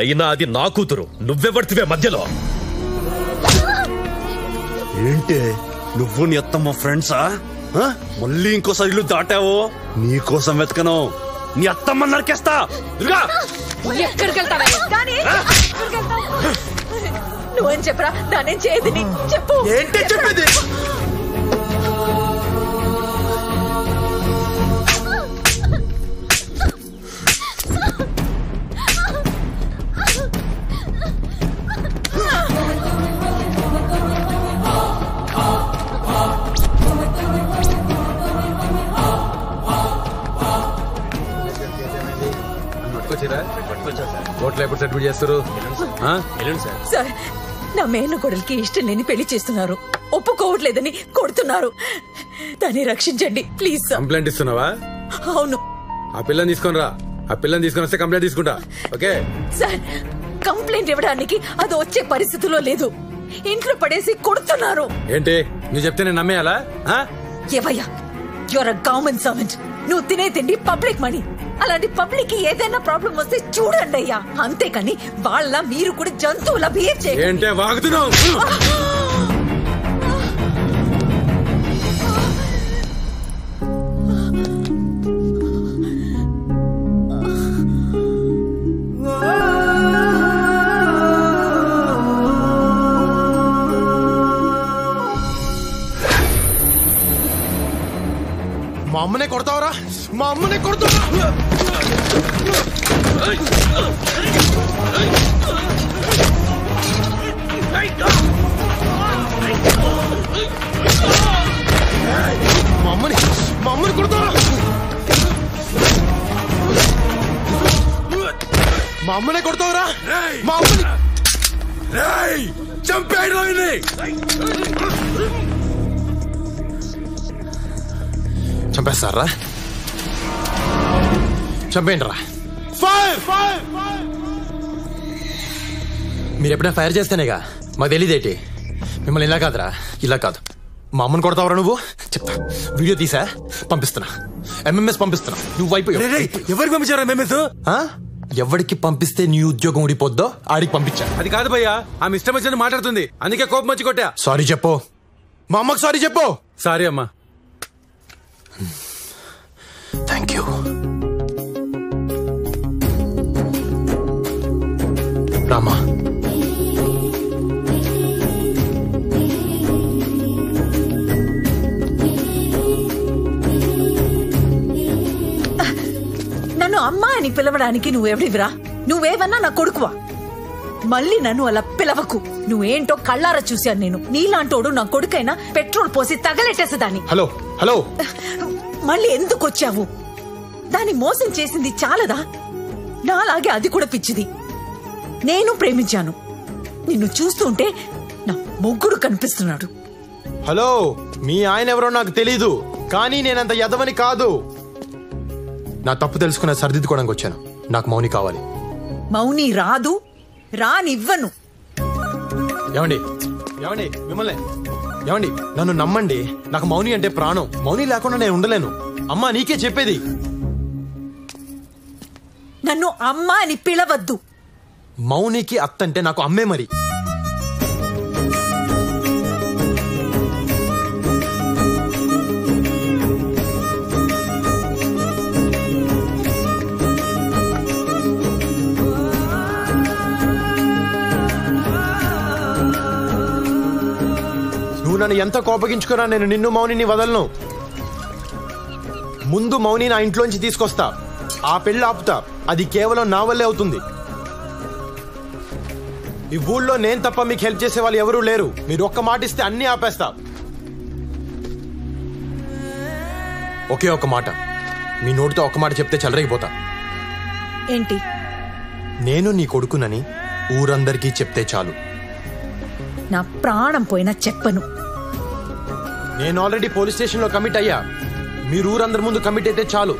అయినా అది నా కూతురు. నువ్వెవడితివే మధ్యలో? ఏంటే నువ్వు నీ అత్తమ్మ ఫ్రెండ్సా? మళ్ళీ ఇంకోసారి ఇల్లు దాటావో నీకోసం వెతకను. నీ అత్తమ్మ నరికేస్తా. దుర్గా ఎక్కడికి వెళ్తావా? నువ్వేం చెప్పరా? దానేం చేయదు. చెప్పు. ఏంటే చెప్పేది? కోర్టులో ఎప్పుడు సెటిల్ చేస్తారు? సార్ నా మేనకోడలికి ఇష్టం లేని పెళ్లి చేస్తున్నారు, ఒప్పుకోవట్లేదని కొడుతున్నారు. దాన్ని రక్షించండి ప్లీజ్ సార్. కంప్లైంట్ ఇస్తున్నావా? అవును. ఆ పిల్లని తీసుకొని రా. ఆ పిల్లని తీసుకొని వస్తే కంప్లైంట్ తీసుకుంటా. ఓకే సార్ కంప్లైంట్ ఇవ్వడానికి అది వచ్చే పరిస్థితిలో లేదు. ఇంట్లో పడేసి కొడుతున్నారు. ఏంటి నువ్వు చెప్తే నేను నమ్మేయాలా? ఏవయ్యా యువర్ అ గవర్నమెంట్ సర్వెంట్. నువ్వు తినే తిండి పబ్లిక్ మనీ. అలాంటి పబ్లిక్ కి ఏదైనా ప్రాబ్లం వస్తే చూడండి అయ్యా, అంతేకాని వాళ్ళ మీరు కూడా జంతువులా బిహేవ్ చేయండి. ఏంటే వాగుతున్నావు? మా అమ్మనే కొడతావరా? మా అమ్మనే కొడతావరా? మా అమ్మని కొడతావరా? మా అమ్మనే కొడతావరా? మా అమ్మని చంపేయడం. చంపేస్తారా? చంపేయండి రా. మీరు ఎప్పుడైనా ఫైర్ చేస్తేనేగా మాకు తెలియదేంటి? మిమ్మల్ని ఇలా కాదురా, ఇలా కాదు. మా అమ్మని కొడతావరా నువ్వు? చెప్తా, వీడియో తీసా పంపిస్తున్నా, ఎంఎంఎస్ పంపిస్తున్నా. నువ్వు అయిపోయి ఎవరికి పంపించారా ఎంఎంఎస్? ఎవరికి పంపిస్తే నీ ఉద్యోగం ఊడిపోద్దో ఆడికి పంపించా. అది కాదు భయ్యా, ఆమె ఇష్టం వచ్చినట్టు మాట్లాడుతుంది, అందుకే కోపం వచ్చి కొట్టా. సారీ చెప్పు, మా అమ్మకి సారీ చెప్పు. సారీ అమ్మా. Thank you. రామా నన్ను అమ్మా అని పిలవడానికి నువ్వెవడివిరా? నువ్వేవన్నా నా కొడుకువా? మళ్ళీ నన్ను అలా పిలవకు. నువ్వేంటో కళ్ళారా చూశాను నేను. నీలాంటోడు నా కొడుకైనా పెట్రోల్ పోసి తగలెట్టేసేదాన్ని. హలో హలో, మళ్ళీ ఎందుకు వచ్చావు? దాన్ని మోసం చేసింది చాలదా? నాలాగే అది కూడా పిచ్చిది. నేను ప్రేమించాను. నిన్ను చూస్తుంటే నా మొగ్గుడు కనిపిస్తున్నాడు. హలో, మీ ఆయన ఎవరో నాకు తెలీదు, కానీ నేనంత ఎదవని కాదు. నా తప్పు తెలుసుకున్న సర్దిద్దుకోవడానికి వచ్చాను. నాకు మౌని కావాలి. మౌని రాదు, రానివ్వను. ఏమండి ఏమండి మిమ్మల్ని ఏమండి, నన్ను నమ్మండి. నాకు మౌని అంటే ప్రాణం. మౌని లేకుండా నేను ఉండలేను. అమ్మా నీకే చెప్పేది. నన్ను అమ్మా అని పిలవద్దు. మౌనికి అత్తంటే నాకు అమ్మే మరి. నువ్వు నన్ను ఎంత కోపగించుకున్నా నేను నిన్ను మౌనిని వదలను. ముందు మౌని నా ఇంట్లోంచి తీసుకొస్తా, ఆ పెళ్లి ఆపుతా. అది కేవలం నా వల్లే అవుతుంది. ఈ ఊళ్ళో నేను తప్ప మీకు హెల్ప్ చేసే వాళ్ళు ఎవరూ లేరు. మీరు ఒక్క మాట ఇస్తే అన్ని ఆపేస్తా. ఒకే ఒక మాట, మీ నోటితో ఒక్క మాట చెప్తే చెలరేగిపోతా. ఏంటి? నేను నీ కొడుకునని ఊరందరికీ చెప్తే చాలు. నా ప్రాణం పోయినా చెప్పను. నేను ఆల్రెడీ పోలీస్ స్టేషన్ లో కమిట్ అయ్యా. మీరు ఊరందరి ముందు కమిట్ అయితే చాలు.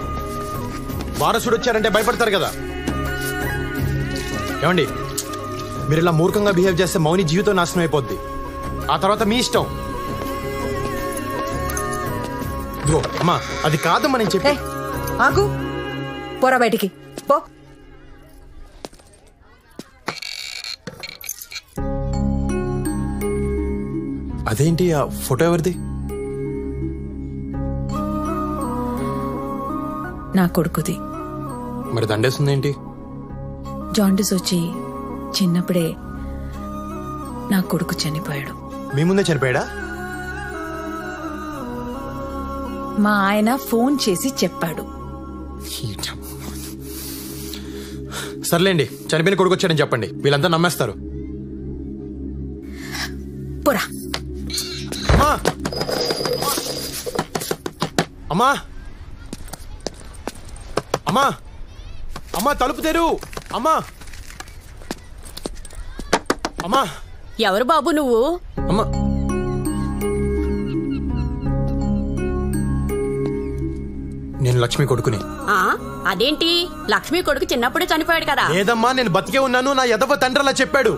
వారసుడు వచ్చారంటే భయపడతారు కదా. ఏమండి, మీరు ఇలా మూర్ఖంగా బిహేవ్ చేస్తే మౌని జీవితం నాశనం అయిపోద్ది. ఆ తర్వాత మీ ఇష్టం. ఇదిగో అమ్మా, అది కాదమ్మా నేను చెప్పే. ఆగు, పోరా బయటికి పో. అదేంటి ఆ ఫోటో ఎవరిది? నా కొడుకుది. మరి దండేస్తుందేంటి? జాండిస్ వచ్చి చిన్నప్పుడే నా కొడుకు చనిపోయాడు. మీ ముందే చనిపోయాడా? మా ఆయన ఫోన్ చేసి చెప్పాడు. సర్లేండి, చనిపోయిన కొడుకు వచ్చాడని చెప్పండి, వీళ్ళంతా నమ్మేస్తారు. పోరా. అమ్మా అమ్మా అమ్మా, తలుపు తెరు. అమ్మా అమ్మా ఎవరు బాబు నువ్వు? అమ్మా నేను లక్ష్మి కొడుకుని. అదేంటి లక్ష్మి కొడుకు చిన్నప్పుడే చనిపోయాడు కదా? లేదమ్మా నేను బతికే ఉన్నాను. నా ఎదవ తండ్రి అలా చెప్పాడు.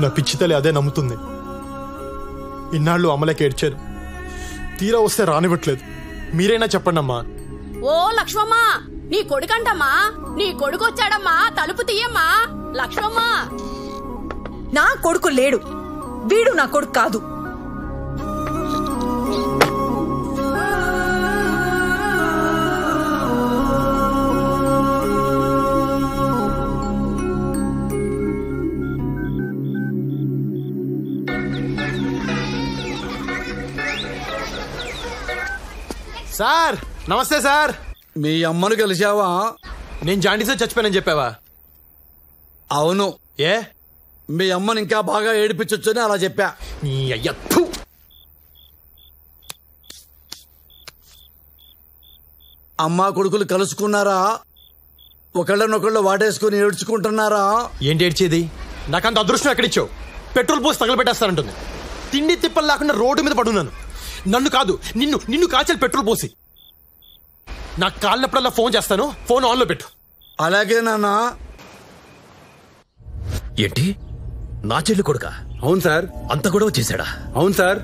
నా పిచ్చితల్లి అదే నమ్ముతుంది. ఇన్నాళ్ళు అమ్మలకి ఏడ్చారు, తీరా వస్తే రానివ్వట్లేదు. మీరైనా చెప్పండి అమ్మా. ఓ లక్ష్మమ్మ, నీ కొడుకంటమ్మా, నీ కొడుకు వచ్చాడమ్మా, తలుపు తీయమ్మా. లక్ష్మమ్మ, నా కొడుకు లేడు, వీడు నా కొడుకు కాదు. సార్ నమస్తే సార్. మీ అమ్మను కలిసావా? నేను జాండీస్తో చచ్చిపోయానని చెప్పావా? అవును. ఏ మీ అమ్మని ఇంకా బాగా ఏడిపించొచ్చని అలా చెప్పా. అమ్మా కొడుకులు కలుసుకున్నారా? ఒకళ్ళనొకళ్ళు వాటేసుకుని ఏడ్చుకుంటున్నారా? ఏంటి ఏడ్చేది? నాకంత అదృష్టం ఎక్కడిచ్చావు? పెట్రోల్ పోసి తగలబెట్టేస్తానంటుంది. తిండి తిప్పలు లేకుండా రోడ్డు మీద పడున్నాను. నన్ను కాదు నిన్ను కాల్చాలి పెట్రోల్ పోసి. నాకు కాలినప్పుడల్లా ఫోన్ చేస్తాను, ఫోన్ ఆన్లో పెట్టు. అలాగే నాన్న. ఏంటి నా చెల్లి కొడుకా? అవును సార్. అంత గొడవ చేశాడా? అవును సార్.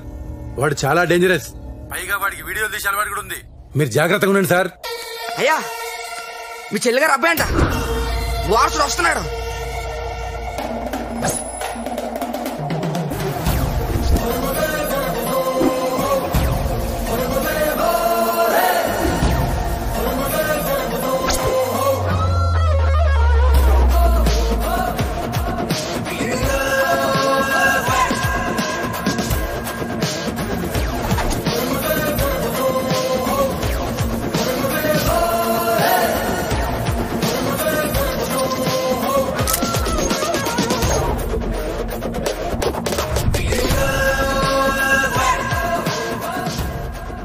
వాడు చాలా డేంజరస్. పైగా వాడికి వీడియోలు తీసే అలవాటు కూడా ఉంది. మీరు జాగ్రత్తగా ఉండండి సార్. అయ్యా మీ చెల్లిగారు అబ్బాయి అంట, వారసుడు వస్తున్నాడు.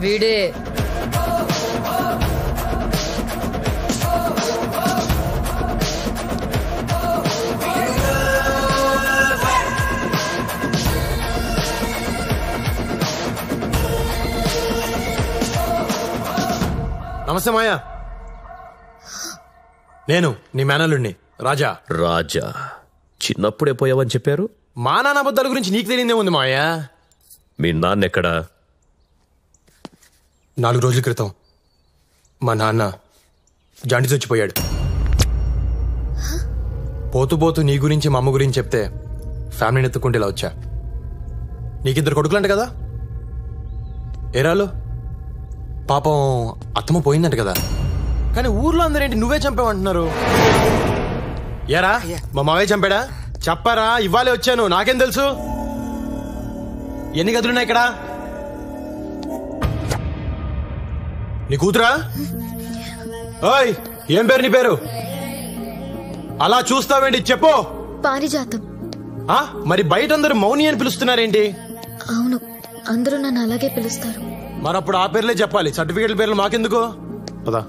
వీడే నమస్తే మాయా. నేను నీ మేనల్లుడిని రాజా. రాజా చిన్నప్పుడే పోయావని చెప్పారు. మా నాన్న అబద్ధాల గురించి నీకు తెలియదే ఉంది మాయా. మీ నాన్న ఎక్కడా? 4 రోజుల క్రితం మా నాన్న జాండీస్ వచ్చిపోయాడు. పోతూ పోతూ నీ గురించి మా అమ్మ గురించి చెప్తే ఫ్యామిలీని ఎత్తుకుంటే ఇలా వచ్చా. నీకిద్దరు కొడుకులంట కదా? ఏరాలు పాపం అత్తమ్మ పోయిందంట కదా. కానీ ఊర్లో అందరేంటి నువ్వే చంపావంటున్నారు. ఏరా మా మావయ్య చంపాడా? చెప్పారా? ఇవ్వాలే వచ్చాను, నాకేం తెలుసు. ఎన్ని గదులున్నాయి ఇక్కడ? నీ కూతురా? ఓయ్ ఏం పేరు నీ పేరు? అలా చూస్తావేంటి చెప్పు. పారిజాతం. మరి బయట అందరూ మౌని అని పిలుస్తున్నారేంటి? అవును, అందరూ నన్ను అలాగే పిలుస్తారు. మరప్పుడు ఆ పేర్లే చెప్పాలి, సర్టిఫికేట్ల పేర్లు మాకెందుకు? పదా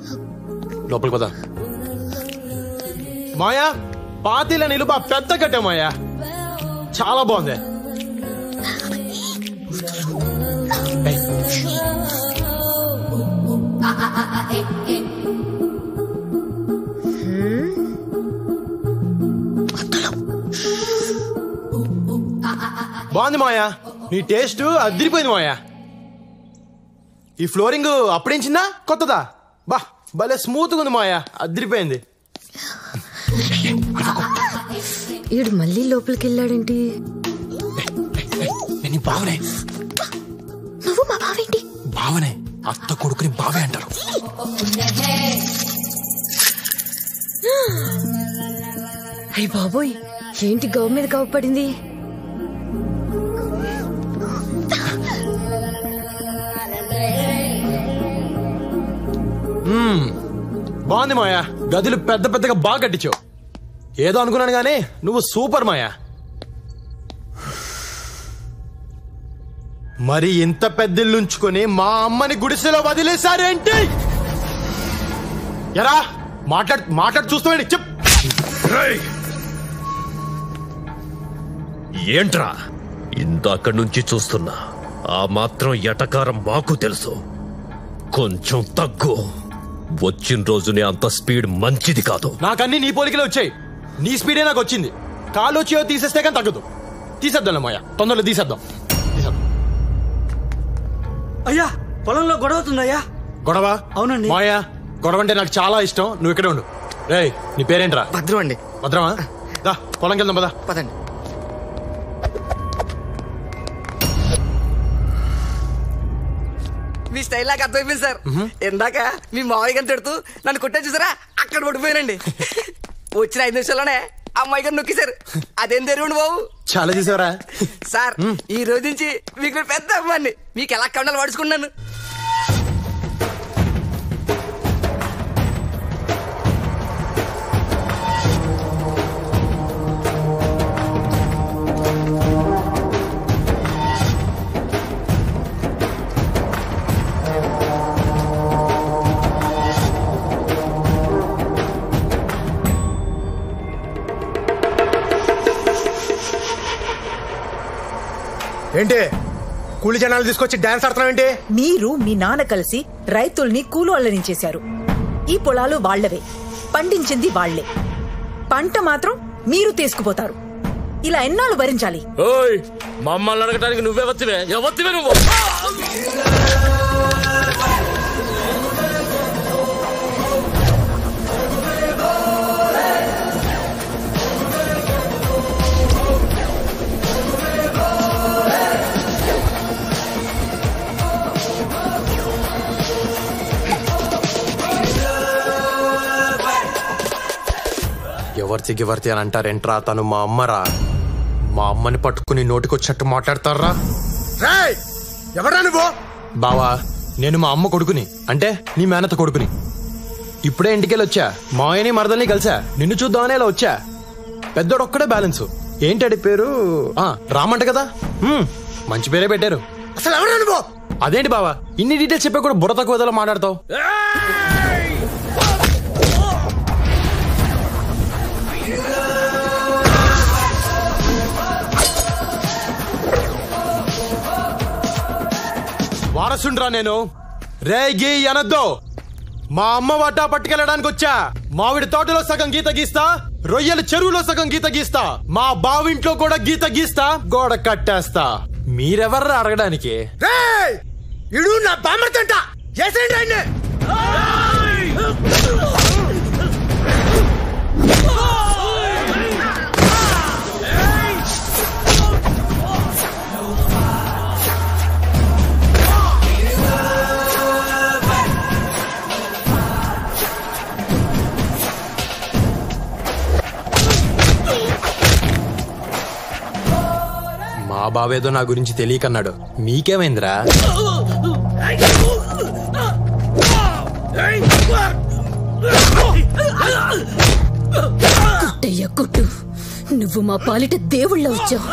లోపలికి పదా. మాయా పాతీల నిలుబా పెద్ద కట్టే మాయా, చాలా బాగుంది. బాగుంది మాయా, నీ టేస్ట్ అదిరిపోయింది మాయా. ఈ ఫ్లోరింగ్ అప్పుడేంచిందా కొత్తదా? బా భలే స్మూత్ గా ఉంది మాయా, అదిరిపోయింది. ఈడు మళ్ళీ లోపలికి వెళ్ళాడేంటి? నేను బావనే. నువ్వు మా బావేంటి? బావనే, అత్త కొడుకుని బావే అంటారు. అయ్య బాబోయ్, ఏంటి గవ మీద గవ పడింది? బాగుంది మాయా, గదులు పెద్ద పెద్దగా బాగా కట్టించావు. ఏదో అనుకున్నాను గానీ నువ్వు సూపర్ మాయా. మరి ఇంత పెద్దిల్లుంచుకొని మా అమ్మని గుడిసెలో వదిలేశారేంటి? ఎరా మాట్లాడు చూస్తామండి చెప్. ఏంట్రా ఇందాక నుంచి చూస్తున్నా, ఆ మాత్రం ఎటకారం మాకు తెలుసు. కొంచెం తగ్గు. వచ్చిన రోజునే అంత స్పీడ్ మంచిది కాదు. నాకన్నీ నీ పోలికలే వచ్చాయి. నీ స్పీడే నాకు వచ్చింది. కాలు చేయో తీసేస్తే కానీ తగ్గదు. తీసేద్దాం మాయా, తొందరలో తీసేద్దాం. అయ్యా పొలంలో గొడవ అవుతుందయ్యా. గొడవ? అవునండి. మాయా గొడవ అంటే నాకు చాలా ఇష్టం. నువ్వు ఇక్కడే ఉండు. రేయ్ నీ పేరేంట్రా? భద్రం అండి. భద్రమా? దా పొలంకి వెళ్దాం పదా. పదండి. మీ స్టైల్ నాకు అర్థమైపోయింది సార్. ఇందాక మీ మావయ్య గారిని తిడుతూ నన్ను కొట్టే చూసారా, అక్కడ పడిపోయానండి. వచ్చిన 5 నిమిషాల్లోనే అమ్మాయి గారు నొక్కేశారు. అదేం తెలియండి బాబు. చాలా చూసావరా సార్. ఈ రోజు నుంచి మీకు పెద్ద అమ్మాయిని, మీకు ఎలా కండలు పడుచుకున్నాను. ఏంటి కూలి జనాలు తీసుకొచ్చి డాన్స్ ఆడుతున్నావు ఏంటి? మీరు మీ నాన్న కలిసి రైతుల్ని కూలోళ్ళనించేశారు. ఈ పొలాలు వాళ్లవే, పండించింది వాళ్లే, పంట మాత్రం మీరు తీసుకుపోతారు. ఇలా ఎన్నాళ్ళు భరించాలి? మమ్మల్ని అడగటానికి నువ్వెవత్తివే? ఎవత్తివే నువ్వు? ఎవరితి అని అంటారేంట్రా? తను మా అమ్మరా. మా అమ్మని పట్టుకుని నోటికొచ్చినట్టు మాట్లాడతారా? ఎవరా నువ్వు? బావా నేను మా అమ్మ కొడుకుని, అంటే నీ మేనత కొడుకుని. ఇప్పుడే ఇంటికెళ్ళి వచ్చా. మాయని మరదల్ని కలిసా. నిన్ను చూద్దామనే ఇలా వచ్చా. పెద్దోడొక్కడే బ్యాలెన్స్. ఏంటడి పేరు? రామంట కదా. మంచి పేరే పెట్టారు. అసలు ఎవరా నువ్వు? అదేంటి బావా ఇన్ని డీటెయిల్స్ చెప్పే కూడా బుర్ర తక్కువ ఏదో మాట్లాడతావు? వారసుండ్రా నేను. రేగి అనద్దు. మా అమ్మ వాటా పట్టుకెళ్ళడానికి వచ్చా. మామిడి తోటలో సగం గీత గీస్తా, రొయ్యల చెరువులో సగం గీత గీస్తా, మా బావింట్లో కూడా గీత గీస్తా, గోడ కట్టేస్తా. మీరెవర్రా అడగడానికి? ఇడు నా బామర్తంట చేసేయండి ఆయన్ని. మా బావేదో నా గురించి తెలియకన్నాడు. మీకేమైందిరా? కుట్టయ్య కుట్టు, నువ్వు మా పాలిట దేవుళ్ళ వచ్చావు.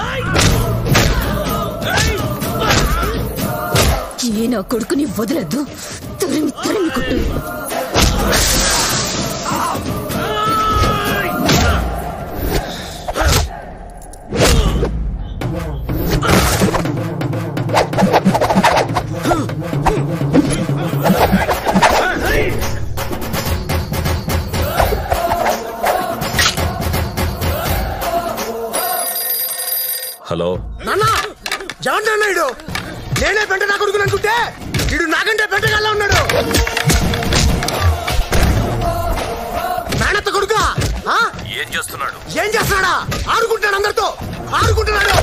ఏ నా కొడుకుని వదలద్దు, తరిమి తరిమి కుట్టు. హలో నాన్నా, ఎవరు ఇడు? నేనే పెంట నా కొడుకుని అనుకుంటే ఇడు నాకంటే పెంటగల్లా ఉన్నాడు. మేనత్త కొడుకా? ఏం చేస్తున్నాడు? ఏం చేస్తున్నాడా? ఆడుకుంటాడు, అందరితో ఆడుకుంటున్నాడు.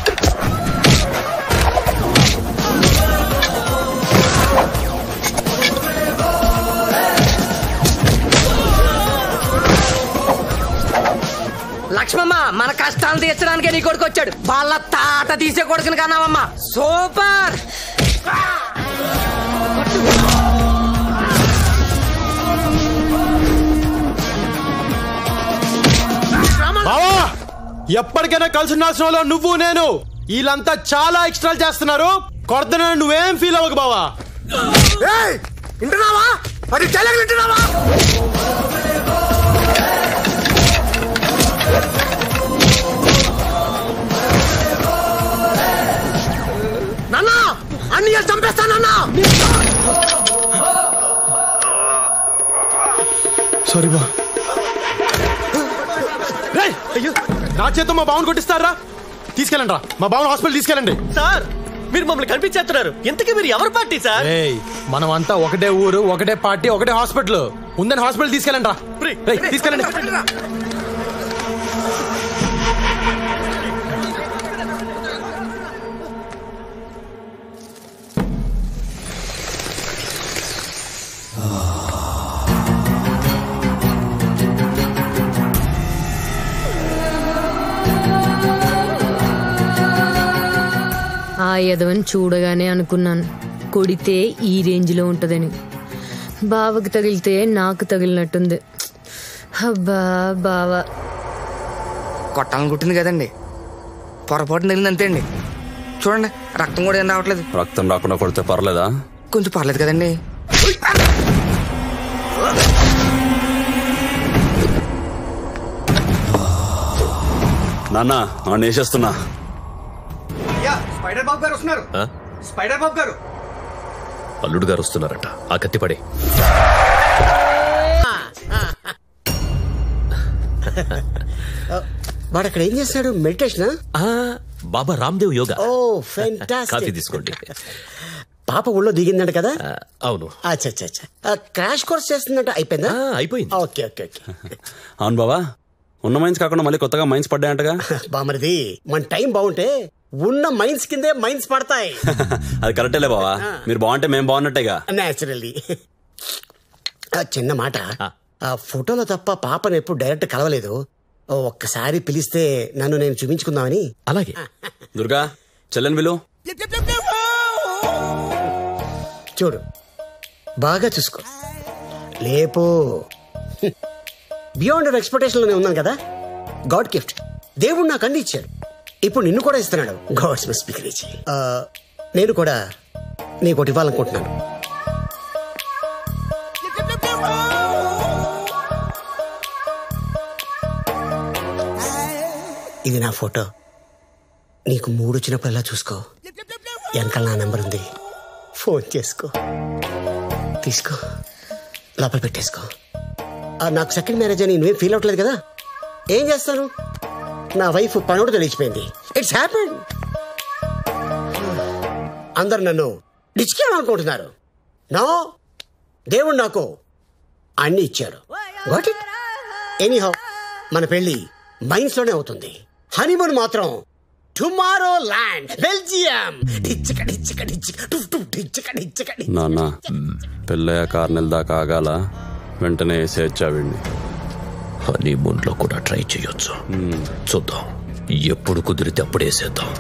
లక్ష్మమ్మ, మన కష్టాలు తీర్చడానికే నీ కొడుకు వచ్చాడు. వాళ్ళ తాట తీసే కొడుకుని కన్నావమ్మా. సూపర్. బావా ఎప్పటికైనా కలిసి ఉండాల్సిన వాళ్ళు నువ్వు నేను. వీళ్ళంతా చాలా ఎక్స్ట్రా చేస్తున్నారు. కొడుతున్నా నువ్వేం ఫీల్ అవ్వకు బావా. వింటున్నావా? అది తెలగ వింటున్నావా? చంపేస్తానన్నా. సారీ బా. అయ్యో నా చేత మా బావను కొట్టిస్తారా? తీసుకెళ్ళండి రా, మా బావను హాస్పిటల్ తీసుకెళ్ళండి. సార్ మీరు మమ్మల్ని కనిపించేస్తున్నారు. ఇంతకీ మీరు ఎవరు పార్టీ సార్? మనం అంతా ఒకటే ఊరు, ఒకటే పార్టీ, ఒకటే హాస్పిటల్ ఉందని హాస్పిటల్ తీసుకెళ్ళండి రా. తీసుకెళ్ళండి. ఆ యదవని చూడగానే అనుకున్నాను కొడితే ఈ రేంజ్ లో ఉంటదని. బావకి తగిలితే నాకు తగిలినట్టుంది. అబ్బా బావా కొట్టాలని కుట్టింది కదండి, పొరపాటు తగిలింది అంతే అండి. చూడండి రక్తం కూడా ఏం రావట్లేదు. రక్తం రాకుండా కొడితే పర్లేదా? కొంచెం పర్లేదు కదండి. నాన్న నన్ను వేసేస్తున్నా. స్పైడర్ బాబు గారు వస్తున్నారు. స్పైడర్ బాబు గారు. అల్లుడు గారు వస్తున్నారట. ఆ కత్తిపడే. వాడు అక్కడ ఏం చేస్తాడు? మెడిటేషన్. బాబా Ramdev yoga. Oh fantastic. Coffee తీసుకోండి. పాప ఊళ్ళో దిగిందంట కదా? అవును. క్రాష్ కోర్స్ చేస్తుందంట. అయిపోయిందా? అయిపోయింది. Okay okay okay. అవును బావా, ఉన్న మైన్స్ కాకుండా మళ్ళీ కొత్తగా మైన్స్ పడ్డాయంటగా? బామరిది మన టైం బాగుంటే ఉన్న మైన్స్ కిందే మైన్స్ పడతాయి. అది కరెక్టేలే బావా, మీరు బాగుంటే మేము బాగున్నట్టేగా. నేచురల్లీ. చిన్న మాట, ఆ ఫోటోలో తప్ప పాపను ఎప్పుడు డైరెక్ట్ కలవలేదు. ఒక్కసారి పిలిస్తే నన్ను నేను చూపించుకుందామని. అలాగే. దుర్గా చెల్లెన్ విలు. చూడు బాగా చూసుకో. లేపు. బియాండ్ అవర్ ఎక్స్పెక్టేషన్ లోనే ఉన్నాను కదా. God gift. దేవుడు నాకు అన్ని ఇచ్చాడు, ఇప్పుడు నిన్ను కూడా ఇస్తున్నాడు. God's must be crazy. నేను కూడా నీకు ఇవ్వాలనుకుంటున్నాను. ఇది నా ఫోటో. నీకు మూడు వచ్చినప్పుడల్లా చూసుకో. వెనకాల నా నెంబర్ ఉంది, ఫోన్ చేసుకో. తీసుకో, లోపల పెట్టేసుకో. నాకు సెకండ్ మ్యారేజ్ అని నువ్వేం ఫీల్ అవట్లేదు కదా? ఏం చేస్తాను, నా వైఫ్ పనోడు తెలిసిపోయింది. It's happen. అందరు నన్ను డిచ్కేయాలనుకుంటున్నారు. నో, దేవుడు నాకు అన్ని ఇచ్చాడు. వాట్ ఇట్ ఎనీహౌ, మన పెళ్లి మైన్స్ లోనే అవుతుంది. హనీమూన్ మాత్రం టుమారో ల్యాండ్, బెల్జియం. నాన్న పెళ్ళయ్యాక 6 నెలల దాకా ఆగాల, వెంటనే వేసేచ్చావండి. హనీమూన్ లో కూడా ట్రై చేయొచ్చు. చూద్దాం, ఎప్పుడు కుదిరితే అప్పుడు వేసేద్దాం.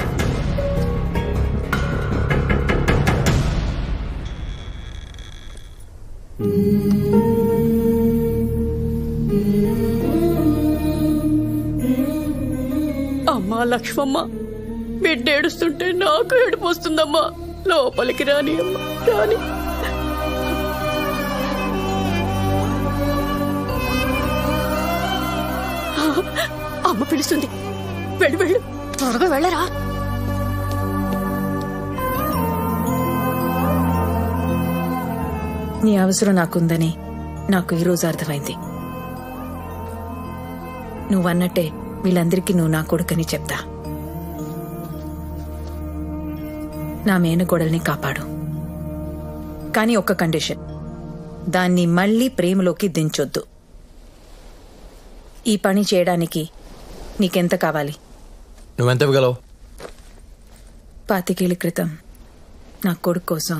అమ్మా లక్ష్మమ్మ, బిడ్డ ఏడుస్తుంటే నాకు ఏడుపు వస్తుందమ్మా. లోపలికి రాని అమ్మా, రాని. అమ్మ పిలుస్తుంది, వెళ్ళు వెళ్ళు, త్వరగా వెళ్ళరా. నీ అవసరం నాకుందని నాకు ఈరోజు అర్థమైంది. నువ్వన్నట్టే వీళ్ళందరికీ నువ్వు నా కొడుకని చెప్తా. నా మేనకోడల్ని కాపాడు, కానీ ఒక్క కండిషన్, దాన్ని మళ్ళీ ప్రేమలోకి దించొద్దు. ఈ పని చేయడానికి నీకెంత కావాలి? నువ్వెంత ఇవ్వగలవు? 25 ఏళ్ల క్రితం నా కొడుకు కోసం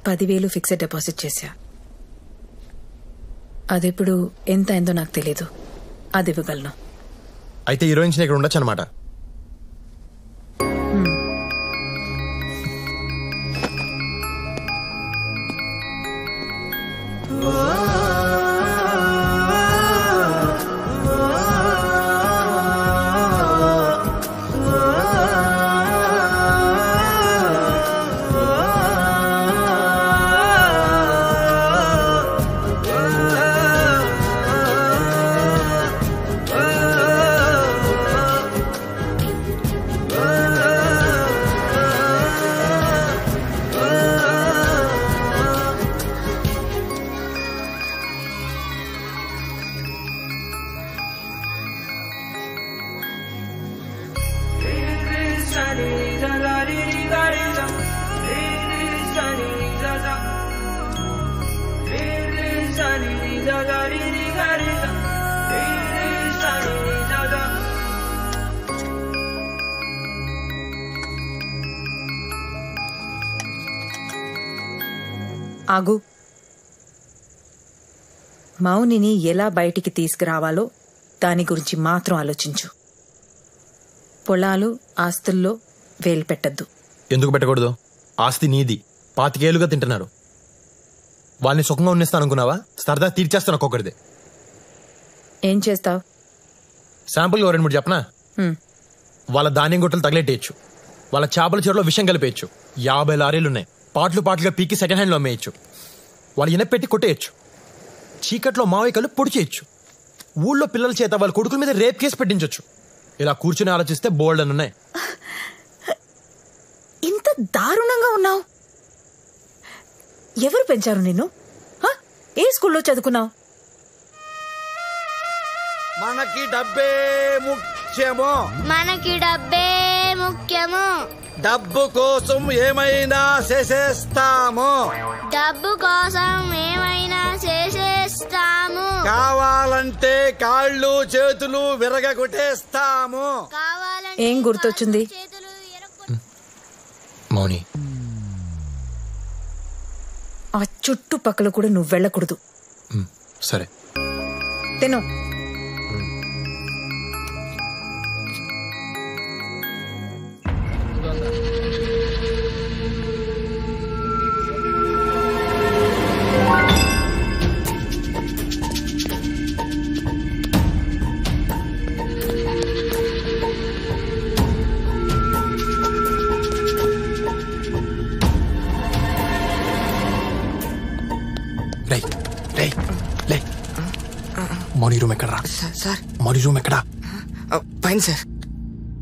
10,000 ఫిక్స్డ్ డిపాజిట్ చేశా. అదెప్పుడు ఎంత అయిందో నాకు తెలీదు. అది ఇవ్వగలను. అయితే హీరోయిన్స్ ఇక్కడ ఉండొచ్చు అనమాట. ఆగు. మౌనిని ఎలా బయటికి తీసుకురావాలో దాని గురించి మాత్రం ఆలోచించు. పొలాలు ఆస్తుల్లో వేలు పెట్టద్దు. ఎందుకు పెట్టకూడదు? ఆస్తి నీది, 25 ఏళ్లుగా తింటున్నారు. వాళ్ళని సుఖంగా ఉన్నిస్తాను అనుకున్నావా? సరదా తీర్చేస్తాను ఒక్కొక్కరిదే. ఏం చేస్తావు? శాంపుల్గా 2-3 చెప్పనా? వాళ్ళ ధాన్యం గుట్టలు తగిలెట్టేయచ్చు, వాళ్ళ చేపల చెరువులో విషం కలిపేయచ్చు, 50 లారీలున్నాయి, పాటలుగా పీకి సెకండ్ హ్యాండ్లో అమ్మేయచ్చు, వాళ్ళు ఇనపెట్టి కొట్టేయచ్చు, చీకట్లో మావికలు పొడి చేయొచ్చు, ఊళ్ళో పిల్లల చేత వాళ్ళ కొడుకుల మీద రేప్ కేసు పెట్టించవచ్చు. ఇలా కూర్చుని ఆలోచిస్తే బోల్డ్ అని ఉన్నాయి. ఇంత దారుణంగా ఉన్నావు. ఎవరు పెంచారు నిన్ను? ఏ స్కూల్లో చదువుకున్నావు? మనకి డబ్బే ముఖ్యము, మనకి డబ్బే ముఖ్యము. డబ్బు కోసం ఏమైనా చేసేస్తాము, డబ్బు కోసం ఏమైనా చేసేస్తాము. కావాలంటే కాళ్ళు చేతులు విరగొట్టేస్తాము. ఏం గుర్తొచ్చింది? మౌని, ఆ చుట్టుపక్కల కూడా నువ్వు వెళ్ళకూడదు. సరే తిను. మౌని రూమ్ ఎక్కడరా? సార్ మౌని రూమ్ ఎక్కడా? పైన సార్.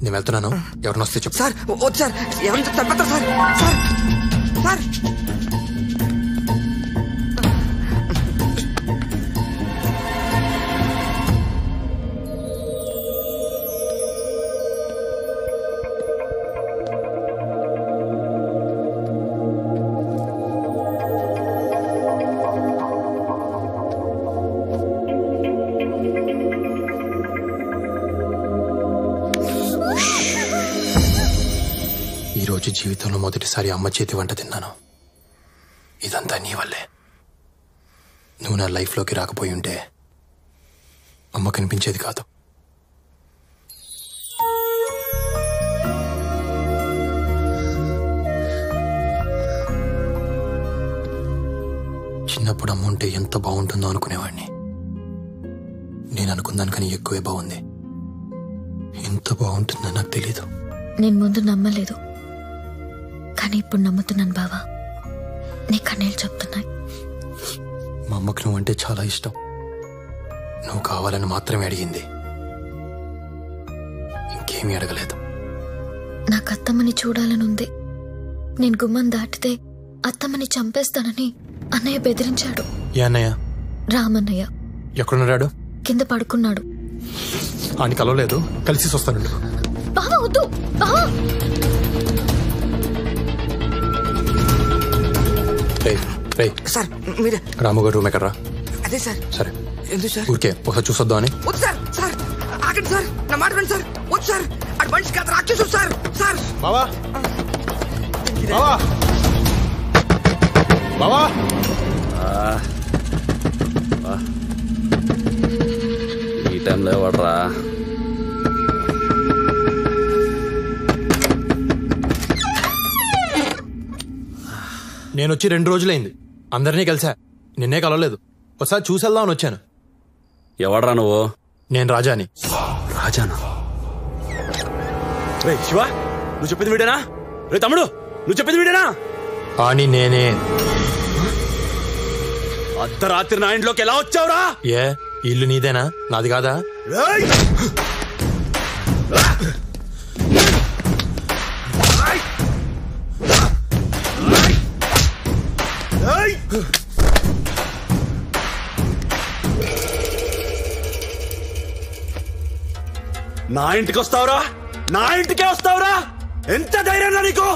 నేను వెళ్తున్నాను, ఎవరిని వస్తే చెప్పు. సార్ వద్దు సార్, ఎవరిని చంపేస్తారు సార్. సార్ సార్ ఈరోజు జీవితంలో మొదటిసారి అమ్మ చేతి వంట తిన్నాను. ఇదంతా నీ వల్లే. నువ్వు నా లైఫ్లోకి రాకపోయి ఉంటే అమ్మ కనిపించేది కాదు. చిన్నప్పుడు అమ్మ ఉంటే ఎంత బాగుంటుందో అనుకునేవాడిని. నేను అనుకున్నాను ఎక్కువే బాగుంది. ఎంత బాగుంటుందో నాకు తెలీదు. నేను ముందు నమ్మలేదు, కానీ ఇప్పుడు నమ్ముతున్నాను బావా. నీ కన్నీళ్ళు చెప్తున్నాయి. మా అమ్మకు నువ్వంటే చాలా ఇష్టం. నువ్వు కావాలని మాత్రమే అడిగింది, ఇంకేమీ అడగలేదు. నాకు అత్తమ్మని చూడాలనుంది. నేను గుమ్మం దాటితే అత్తమ్మని చంపేస్తానని అన్నయ్య బెదిరించాడు. ఏ అన్నయ్య? రామన్నయ్య. ఎక్కడున్నాడు? కింద పడుకున్నాడు. ఆయన కలవలేదు, కలిసి వస్తాను. బావా వద్దు. బావా సార్ మీరే. రాముగారు రూమ్ ఎక్కడరా? అదే సార్. సరే ఎందుకు సార్? ఊరికే ఒకసారి చూసొద్దాం అని. వద్దు సార్. సార్ ఆగండి సార్, నా మాట వినండి సార్. వద్దు సార్, అటు మనిషి కాదు రాక్షసుడు సార్. సార్ బావా, బావా, బావా. ఈ టైంలో ఎవడరా? నేను వచ్చి 2 రోజులైంది. అందరినీ కలిసా, నిన్నే కలవలేదు. ఒకసారి చూసేద్దామని వచ్చాను. ఎవడరా నువ్వు? నేను రాజాని. రాజానా? రే శివ, నువ్వు చెప్పింది వీడేనా? రే తమ్ముడు, నువ్వు చెప్పింది వీడేనా? అని నేనే. అర్ధరాత్రి నా ఇంట్లోకి ఎలా వచ్చావురా? ఏ ఇల్లు నీదేనా, నాది కాదా? నా ఇంటికి వస్తావురా? నా ఇంటికే వస్తావురా? ఎంత ధైర్యం నీకు?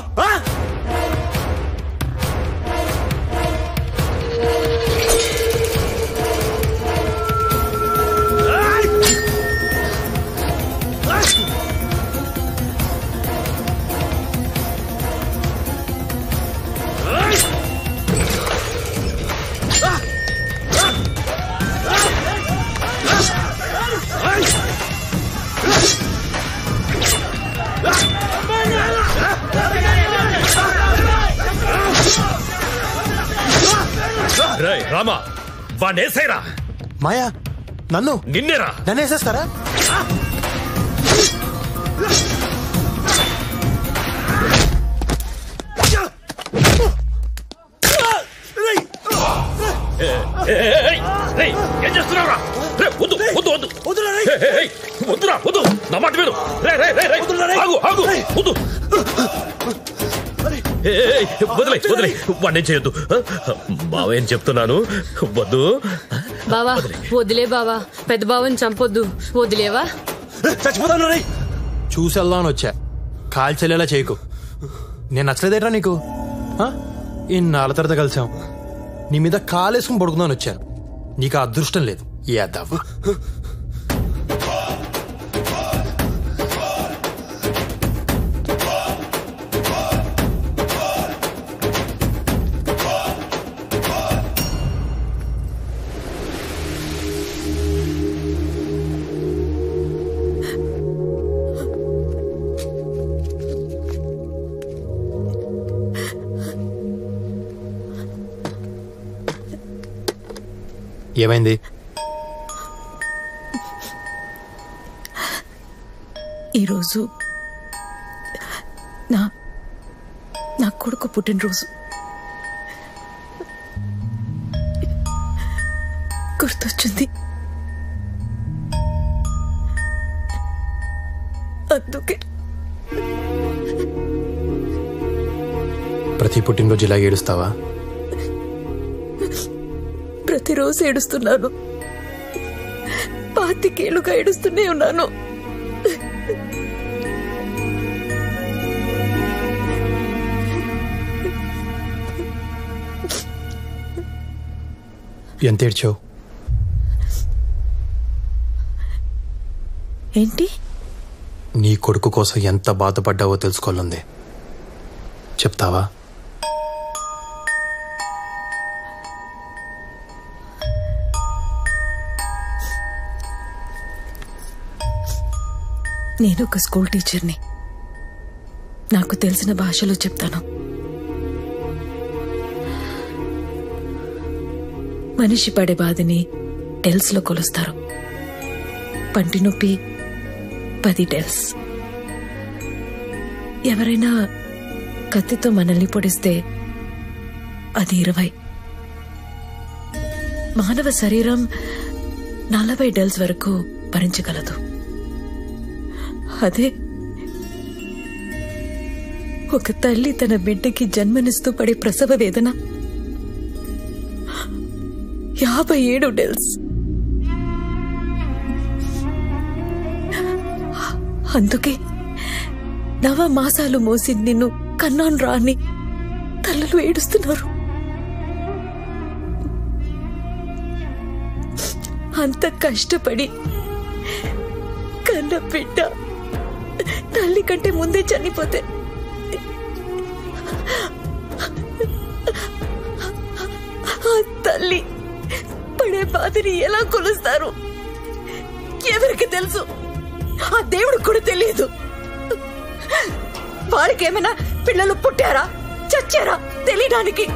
రామా వాడేసేరా. మాయా నన్ను నిన్నేరా. నన్ను వేసేస్తారా? ఏం చేస్తున్నావురా? వద్దు వద్దు వద్దు వద్దురా వద్దు, నా మాట విను. ఆగు ఆగు వద్దు, వదిలే వదిలే, వాడిని చేయొద్దు. బావేం చెప్తున్నాను, వద్దు. బావా వదిలే బావా, పెద్ద బావని చంపొద్దు, వదిలేవా? చచ్చిపోతాను రే. చూసి వెళ్దామని వచ్చా, కాల్చెల్లేలా చేయకు. నేను నచ్చలేదేట్రా నీకు? ఇన్నాళ్ళ తర్వాత కలిసాం, నీ మీద కాలేసుకుని పడుకుందామని వచ్చాను. నీకు ఆ అదృష్టం లేదు. ఏదవ్వ ఏమైంది? ఈరోజు నా కొడుకు పుట్టినరోజు. గుర్తొచ్చింది, అందుకే. ప్రతి పుట్టినరోజు ఇలా ఏడుస్తావా? ప్రతిరోజు ఏడుస్తున్నాను, 25 ఏళ్లుగా ఏడుస్తూనే ఉన్నాను. ఎంత ఏడ్చావు? ఏంటి? నీ కొడుకు కోసం ఎంత బాధపడ్డావో తెలుసుకోవాలంది. చెప్తావా? నేను ఒక స్కూల్ టీచర్ని, నాకు తెలిసిన భాషలో చెప్తాను. మనిషి పడే బాధని డెల్స్ లో కొలుస్తారు. పంటి నొప్పి 10 డెల్స్. ఎవరైనా కత్తితో మనల్ని పొడిస్తే అది 20. మానవ శరీరం 40 డెల్స్ వరకు భరించగలదు. అదే ఒక తల్లి తన బిడ్డకి జన్మనిస్తూ పడే ప్రసవ వేదన 57 డెల్స్. అందుకే 9 మాసాలు మోసి నిన్ను కన్నాను రాని తల్లులు ఏడుస్తున్నారు. అంత కష్టపడి కన్న బిడ్డ తల్లి కంటే ముందే చనిపోతే ఆ తల్లి పడే బాధని ఎలా కొలుస్తారు ఎవరికి తెలుసు? ఆ దేవుడికి కూడా తెలియదు. వారికి ఏమైనా పిల్లలు పుట్టారా చచ్చారా తెలియడానికి?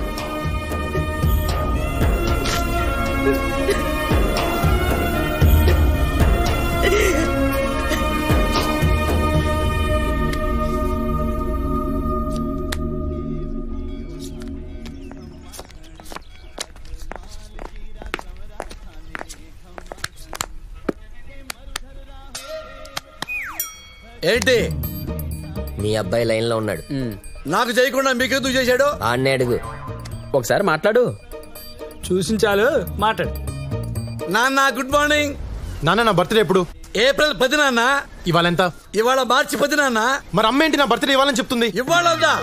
ఏంటి? మీ అబ్బాయి లైన్ లో ఉన్నాడు. నాకు చేయకుండా మీకెందుకు చేశాడు? ఆన్నే అడుగు. ఒకసారి మాట్లాడు. చూసించాలు మాట్లాడు. నాన్న గుడ్ మార్నింగ్. నాన్న నా బర్త్డే ఎప్పుడు? ఏప్రిల్ 10 నాన్న. ఇవాళ ఎంత? ఇవాళ మార్చి 10 నాన్న. మరి అమ్మ ఏంటి నా బర్త్డే ఇవ్వాలని చెప్తుంది? ఇవ్వాలన్నా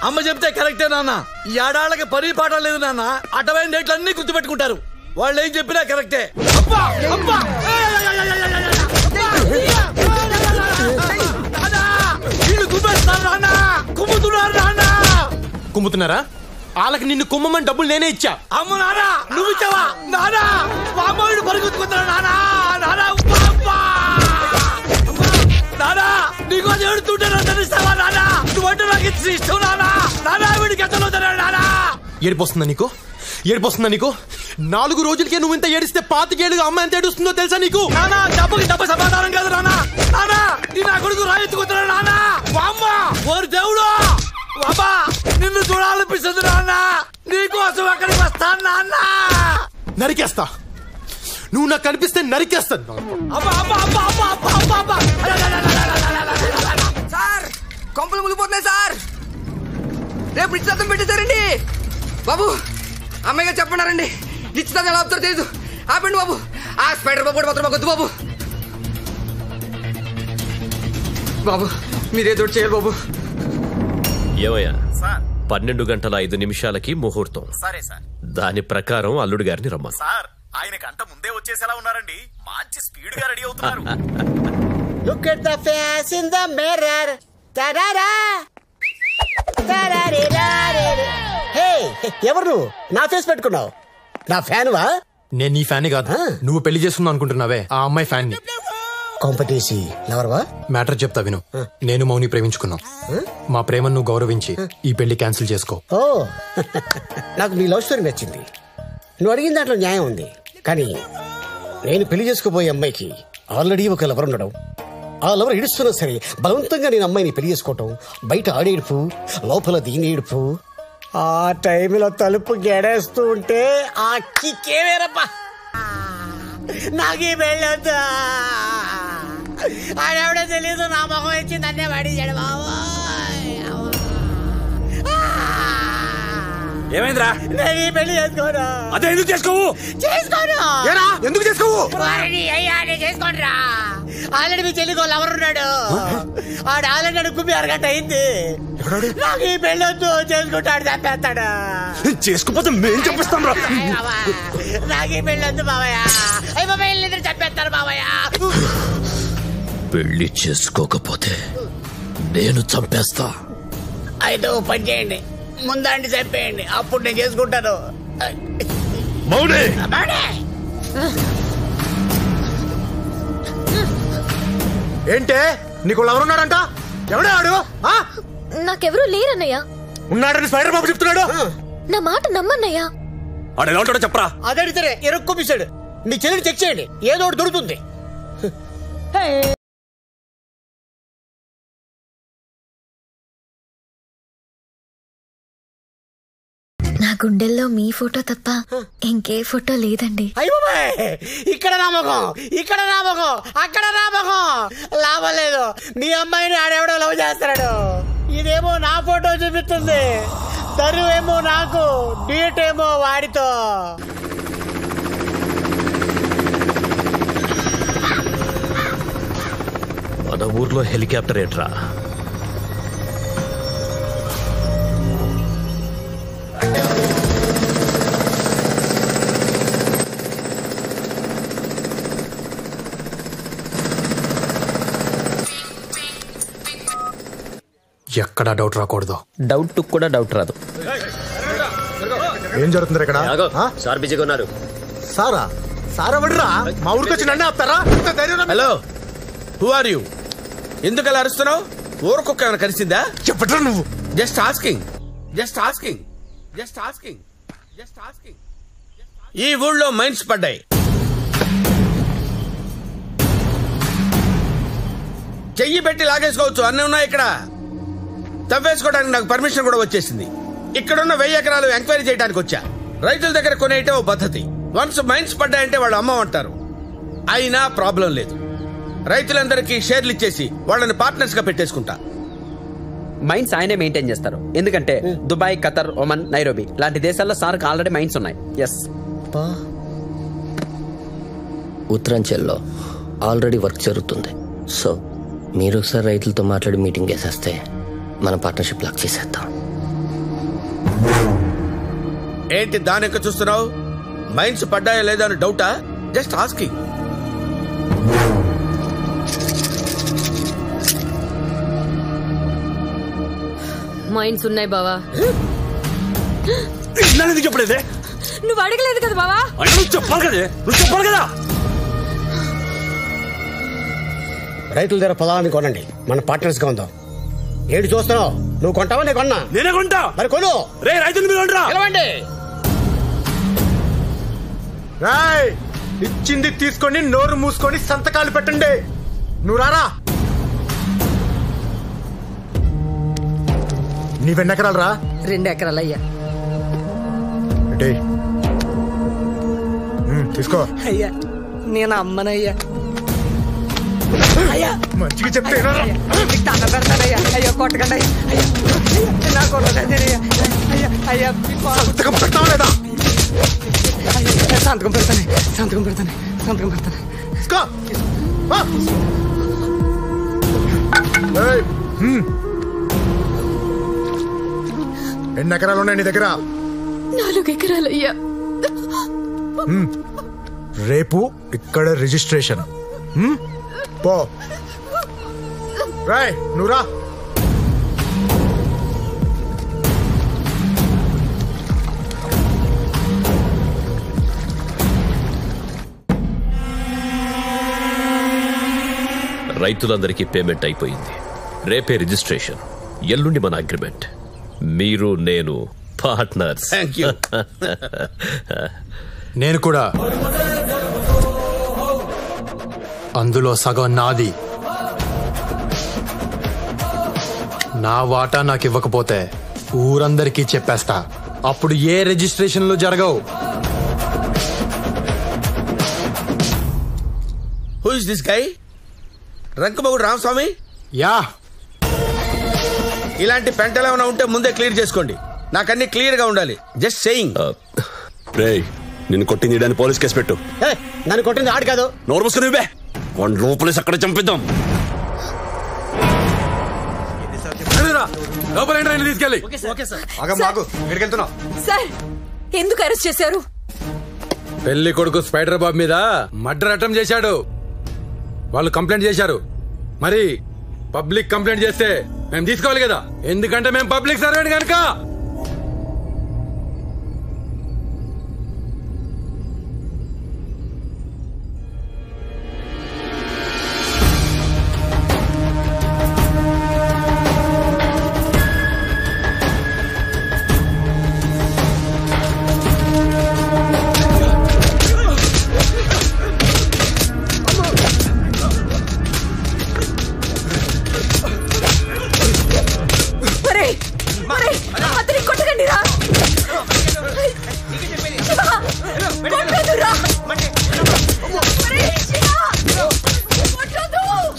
అమ్మ చెప్తే కరెక్టే నాన్న. ఈ ఆడాళ్ళకి పని పాట లేదు నాన్న. అటవైన డేట్లు అన్ని గుర్తుపెట్టుకుంటారు. వాళ్ళు ఏం చెప్పినా కరెక్టే. కుమ్ముతున్నారా? వాళ్ళకి నిన్ను కుమ్మమని డబ్బులు నేనే ఇచ్చా. అమ్మ నానా నువ్వు ఇచ్చావా? నానా మా అమ్మాయిని పరిగెత్తుకుంటున్నా. నానా నానా నానా నీకోసం ఏడుతుంటారా తెలుస్తావా? నానా నువ్వంటే నాకు ఇష్టం. నానా నానా వీడికి ఎంత నానా ఏడిపోస్తుందా నీకు? ఏడిపోస్తుందా నీకు? 4 రోజులకే నువ్వు ఇంత ఏడిస్తే 5 ఏళ్ళుగా అమ్మ ఎంత ఏడుస్తుందో తెలుసా నీకు? నానా డబ్బుకి డబ్బు సమాధానం కాదు నానా. నానా నీ నా కొడుకు రాయెత్తుకుతున్నాడు నానా. అమ్మ ఓరి దేవుడు అబ్బా నిన్ను చూడాలనిపిస్తుంది నాన్న. నీకోసం అక్కడికి వస్తాను నాన్న. నరికేస్తా, నువ్వు నాకు కనిపిస్తే నరికేస్తాను. సార్ కొంపలు ములిపోతున్నాయి సార్. రేపు నిశ్చితార్థం పెట్టేశారండి బాబు. అమ్మాయి గారు చెప్పన్నారండి నిశ్చితార్థం ఎలా ఆపుతారో తెలీదు. ఆపండి బాబు. ఆ స్పైడర్ బాబు కూడా మాత్రం మాకు వద్దు బాబు. బాబు మీరేదో చేయాలి బాబు. ఏమయ్యా 12 గంటల 5 నిమిషాలకి ముహూర్తం. సరే సార్. దాని ప్రకారం అల్లుడు గారిని రమ్మను. సార్ ఆయన గంట ముందే వచ్చేసేలా ఉన్నారండి. మంచి స్పీడ్ గా రెడీ అవుతున్నారు. Look at the face in the mirror. తరారా తరారేరారే. హే ఎవరు నువ్వు? నా ఫేస్ పెట్టుకున్నావు? నా ఫ్యాన్ వా? నేను నీ ఫ్యాన్ కాదు. నువ్వు పెళ్లి చేసుకుందాం అనుకుంటున్నావే ఆ అమ్మాయి ఫ్యాన్ ని. కాంపిటీసి లవర్వా? మ్యాటర్ చెప్తా విను. నేను మౌని ప్రేమించుకున్నాం. మా ప్రేమను నువ్వు గౌరవించి ఈ పెళ్లి క్యాన్సిల్ చేసుకో. ఓ నాకు నీ లవ్ స్టోరీ నచ్చింది. నువ్వు అడిగిన దాంట్లో న్యాయం ఉంది. కానీ నేను పెళ్లి చేసుకోబోయే అమ్మాయికి ఆల్రెడీ ఒక లవర్ ఉండడం, ఆ లవర్ ఏడుస్తున్నా సరే బలవంతంగా నేను అమ్మాయిని పెళ్లి చేసుకోవటం, బయట ఆడేడుపు లోపల దీని ఏడుపు, ఆ టైంలో తలుపు గెడేస్తూ ఉంటే ఆ కిక్కే వేరబ్బా. నాకే పెళ్ళొద్దా? ఆడెవడో తెలీదు నా మొహం ఇచ్చి నన్నే వాడించాడు బాబు. ఏమైందిరా? నేను ఈ పెళ్లి చేసుకోను. అదే ఎందుకు చేసుకోవు? చేసుకోను. ఏరా ఎందుకు చేసుకోవు? అయ్యా నేను చేసుకోనరా. ఆల్రెడీ మీ చెల్లికో లవర్ ఉన్నాడు. ఆడు ఆల్రెడీ అడుగుమి 6 గంట అయింది. నాకు ఈ పెళ్లి వద్దు, చేసుకుంటాడు చంపేస్తాడు. చేసుకోపోతే మేం చంపిస్తాం రా. నాకు ఈ పెళ్లి వద్దు బావయ్య. అయ్యి బాబాయ్ ఇద్దరు చంపేస్తారు బావయ్య. పెళ్లి చేసుకోకపోతే నేను చంపేస్తా. అయితే ఓ పని చేయండి, ముందండి చంపేయండి, అప్పుడు నేను చేసుకుంటాను. మౌని ఏంటే నీకు లవర్ ఉన్నాడంట? ఎవడే ఆడు? నాకెవరూ లేరన్నయ్య. ఉన్నాడని స్పైడర్ బాబు చెప్తున్నాడు. నా మాట నమ్మన్నయ్యా. ఆడు ఎలా ఉంటాడో చెప్పరా. అదడితే ఎరక్కొప్పిస్తాడు. మీ చెల్లిని చెక్ చేయండి, ఏదో ఒకటి దొరుకుతుంది. నా గుండెల్లో మీ ఫోటో తప్ప ఇంకే ఫోటో లేదండి. ఇక్కడ నామకం, ఇక్కడ నామకం, అక్కడ నామకం. లాభం లేదు. మీ అమ్మాయిని ఆడెవడో లవ్ చేస్తాడు. ఇదేమో నా ఫోటో చూపిస్తుంది. తరువేమో నాకు, డీట్ ఏమో వాడితో. మన ఊర్లో హెలికాప్టర్ ఏంట్రా? ఎక్కడ డౌట్ రాకూడదు. డౌట్ కూడా డౌట్ రాదు. ఏం జరుగుతుంది ఇక్కడ? సార్ బిజీగా ఉన్నారు. సారా? సారా వడ్రా? మా ఊరికి వచ్చి నన్ను ఆపుతారా? Hello, who are you? ఎందుకు అలా అరుస్తున్నావు? ఊరకొక్క ఏమైనా కలిసిందా? చెప్పట్రా నువ్వు. Just asking, just asking, just asking, just asking. ఈ ఊళ్ళో మైన్స్ పడ్డాయి. చెయ్యి పెట్టి లాగేసుకోవచ్చు, అన్నీ ఉన్నాయి ఇక్కడ. తవ్వేసుకోవడానికి నాకు పర్మిషన్ కూడా వచ్చేసింది. ఇక్కడున్న 1000 ఎకరాలు ఎంక్వైరీ చేయడానికి వచ్చా. రైతుల దగ్గర కొనేయటం ఓ పద్ధతి. వన్స్ మైన్స్ పడ్డాయంటే వాళ్ళు అమ్మమంటారు. అయినా ప్రాబ్లం లేదు. రైతులందరికీ షేర్లు ఇచ్చేసి వాళ్ళని పార్ట్నర్స్ గా పెట్టేసుకుంటా. మైన్స్ ఆయనే మెయింటైన్ చేస్తారు. ఎందుకంటే దుబాయ్, ఖతర్, ఒమన్, నైరోబి లాంటి దేశాల్లో సార్కి ఆల్రెడీ మైన్స్ ఉన్నాయి. ఎస్. ఉత్తరాంచల్లో ఆల్రెడీ వర్క్ జరుగుతుంది. సో మీరు ఒకసారి రైతులతో మాట్లాడి మీటింగ్ వేసేస్తే మన పార్ట్నర్షిప్ లాక్ చేసేద్దాం. ఏంటి దానికి చూస్తున్నావు? మైన్స్ పడ్డాయా లేదా అని డౌటా? Just asking. మైన్స్ ఉన్నాయి బావా. చెప్పలేదే? నువ్వు అడగలేదు కదా బావా. చెప్పాలి కదే, నువ్వు చెప్పాలి కదా. రైతుల దగ్గర పొలాన్ని కొనండి, మన పార్ట్నర్స్ గా ఉందాం. ఏడు చూస్తున్నావు? నువ్వు కొంటావా? నేను కొన్నా. నేనే కొంటా. మరి కొను. రే రైతులు మీరు కొనరా. నిలవండి. రాయ్ ఇచ్చింది తీసుకొని నోరు మూసుకొని సంతకాలు పెట్టండి. నువ్వు రారా. నీవెన్ని ఎకరాలు రా? 2 ఎకరాలు అయ్యా. తీసుకో. అయ్యా నేను అమ్మనయ్యా. అయ్యా మంచిగా చెప్తే దండం పెడతానయ్యా. అయ్యా కొట్టకండి అయ్యా. నా కొట్టకండియ్యా. అయ్యా అయ్యా సంతకం పెడతావా లేదా? సంతకం పెడతాను సంతకం పెడతాను సంతకం పెడతాను. ఎన్ని ఎకరాలు ఉన్నాయి నీ దగ్గర? 4 ఎకరాలయ్యా. రేపు ఇక్కడ రిజిస్ట్రేషన్. పో. రాయ్ నువ్వు రా. రైతులందరికీ పేమెంట్ అయిపోయింది. రేపే రిజిస్ట్రేషన్, ఎల్లుండి మన అగ్రిమెంట్. మీరు నేను పార్ట్నర్స్. నేను కూడా. అందులో సగం నాది. నా వాటా నాకు ఇవ్వకపోతే ఊరందరికీ చెప్పేస్తా. అప్పుడు ఏ రిజిస్ట్రేషన్లు జరగవు. Who is this guy? రంకమగుడు రామస్వామి? యా. ఇలాంటి పెంటలు ఏమైనా ఉంటే ముందే క్లియర్ చేసుకోండి. నాకన్నీ క్లియర్ గా ఉండాలి. Just saying. రేయ్ నిన్ను కొట్టింది దాన్ని పోలీస్ కేసు పెట్టు. నన్ను కొట్టింది ఆడు కాదు. నోరు మూసుకుని ఇవ్వే. వన్ లోపలేసి అక్కడ చంపిద్దాం. తీసుకెళ్ళి. సార్ ఎందుకు అరెస్ట్ చేశారు? పెళ్లి కొడుకు స్పైడర్ బాబు మీద మర్డర్ అటెంప్ట్ చేశాడు. వాళ్ళు కంప్లైంట్ చేశారు. మరి పబ్లిక్ కంప్లైంట్ చేస్తే మేము తీసుకోవాలి కదా, ఎందుకంటే మేము పబ్లిక్ సర్వెంట్ కనుక.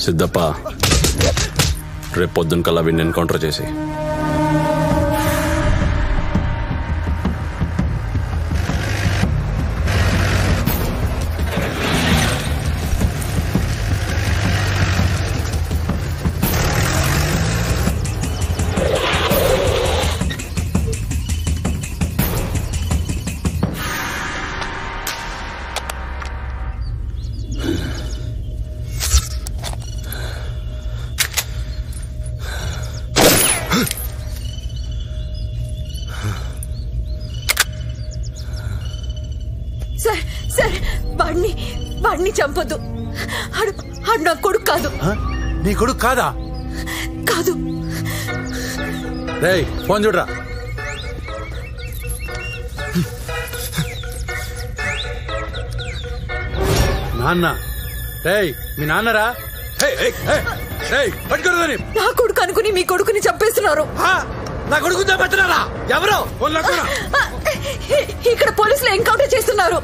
సిద్ధప్ప రేపు పొద్దున కల్లా వీడిని ఎన్కౌంటర్ చేసి వాడిని చంపొద్దు. ఆడు నా కొడుకు కాదు. నీ కొడుకు కాదా? కాదు. రేయ్ ఫోన్ చూడరా. నాన్న. రేయ్ మీ నాన్నరా? పట్టుకోరు. నా కొడుకు అనుకుని మీ కొడుకుని చంపేస్తున్నారు. నా కొడుకు చంపేస్తున్నారా? ఎవరు? ఇక్కడ పోలీసులు ఎన్కౌంటర్ చేస్తున్నారు.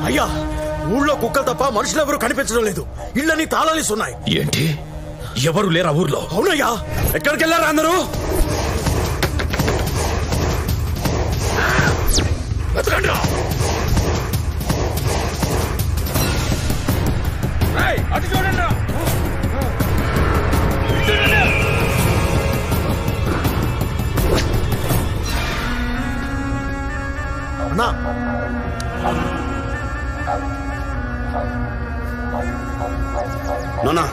అయ్యా ఊళ్ళో కుక్కలు తప్ప మనుషులు ఎవరు కనిపించడం లేదు. ఇళ్ళని తాళాలిస్తున్నాయి. ఏంటి? ఎవరు లేరా ఊర్లో? అవునయ్యా. ఎక్కడికి వెళ్ళారా అందరూ? అటు చూడండి అన్నా నానా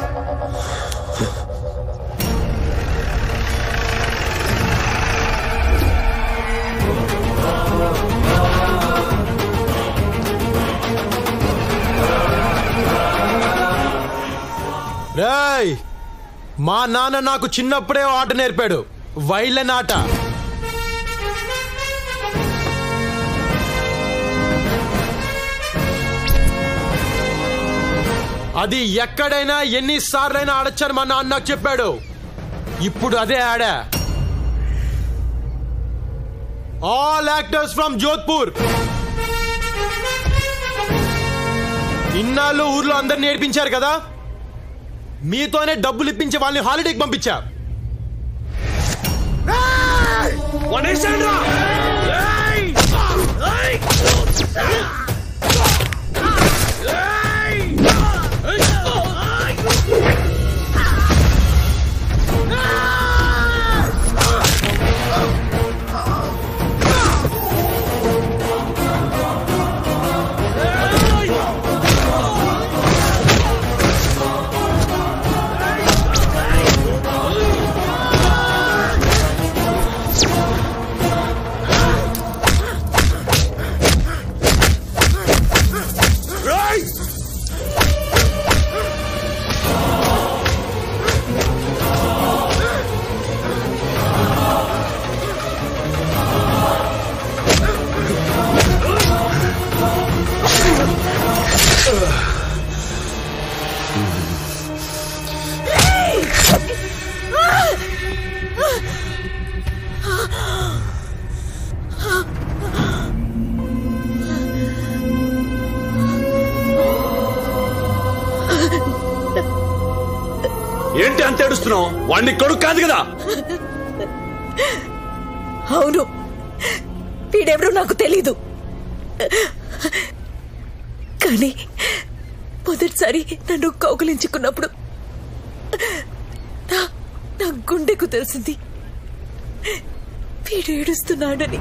రేయ్ మా నాన్న నాకు చిన్నప్పుడే ఆట నేర్పాడు వైలెన్ ఆట. అది ఎక్కడైనా ఎన్నిసార్లైనా ఆడొచ్చని మా నాన్న నాకు చెప్పాడు. ఇప్పుడు అదే ఆడా. All actors from Jodhpur. ఇన్నాళ్ళు ఊర్లో అందరు నేర్పించారు కదా, మీతోనే డబ్బులు ఇప్పించి వాళ్ళని హాలిడేకి పంపించా. ఏంటి అంత ఏడుస్తున్నావు? వాడిని కొడుకు కాదు కదా. అవును, వీడెవరో నాకు తెలీదు. కానీ మొదటిసారి నన్ను కౌగిలించుకున్నప్పుడు నా గుండెకు తెలిసింది వీడు ఏడుస్తున్నాడని.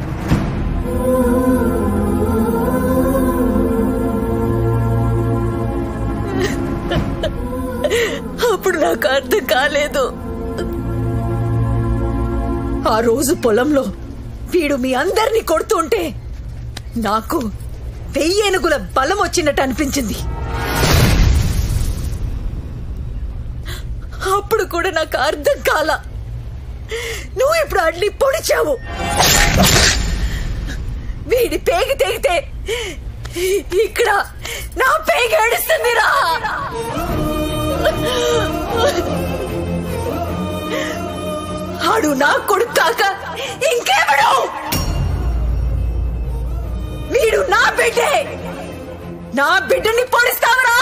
అప్పుడు నాకు అర్థం కాలేదు. ఆ రోజు పొలంలో వీడు మీ అందరినీ కొడుతుంటే నాకు 1000 ఏనుగుల బలం వచ్చినట్టు అనిపించింది. అప్పుడు కూడా నాకు అర్థం కాల. నువ్వు ఇప్పుడు అడ్లీ పొడిచావు. వీడి పేగి తెగితే ఇక్కడ నా పేగి ఏడుస్తుందిరా. ఆడు నా కొడుకు కాక ఇంకేమడు? వీడు నా బిడ్డే. నా బిడ్డని పొడిస్తావరా?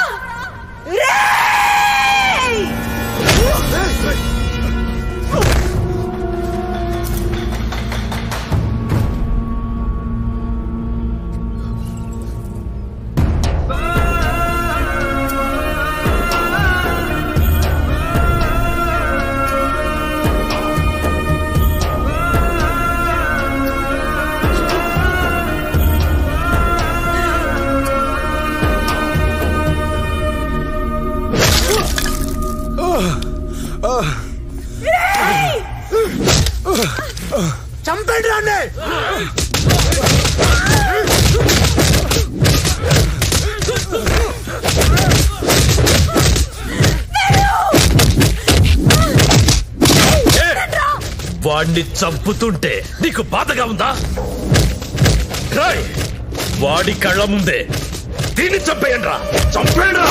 చంపండి రాండి. వాడిని చంపుతుంటే నీకు బాధగా ఉందా? రాయ్, వాడి కళ్ళ ముందే దీన్ని చంపేయండి రా. చంపేయండి రా.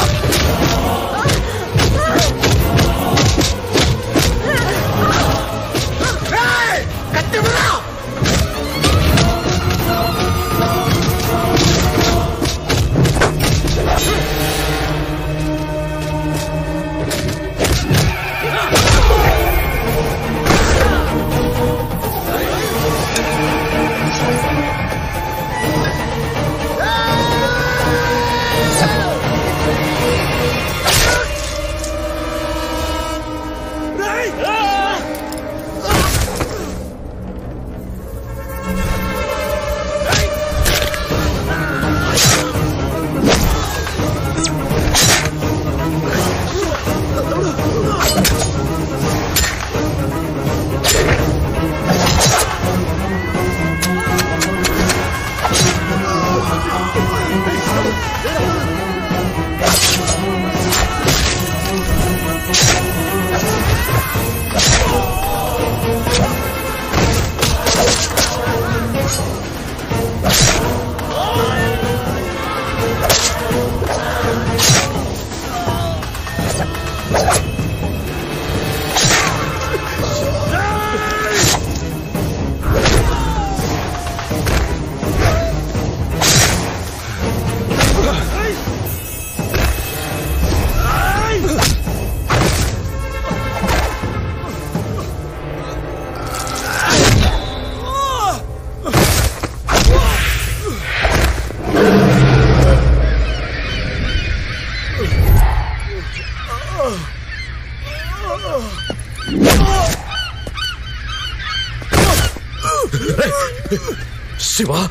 శివా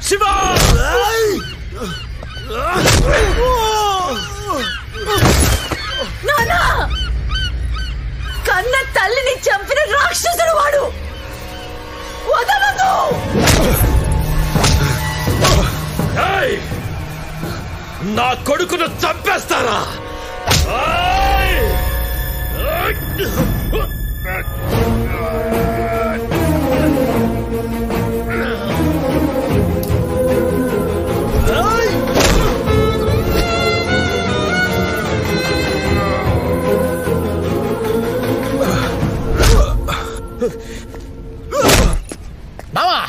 శివా నానా కన్న తల్లిని చంపిన రాక్షసుడు వాడు. వదలదు. నా కొడుకును చంపేస్తారా? బావా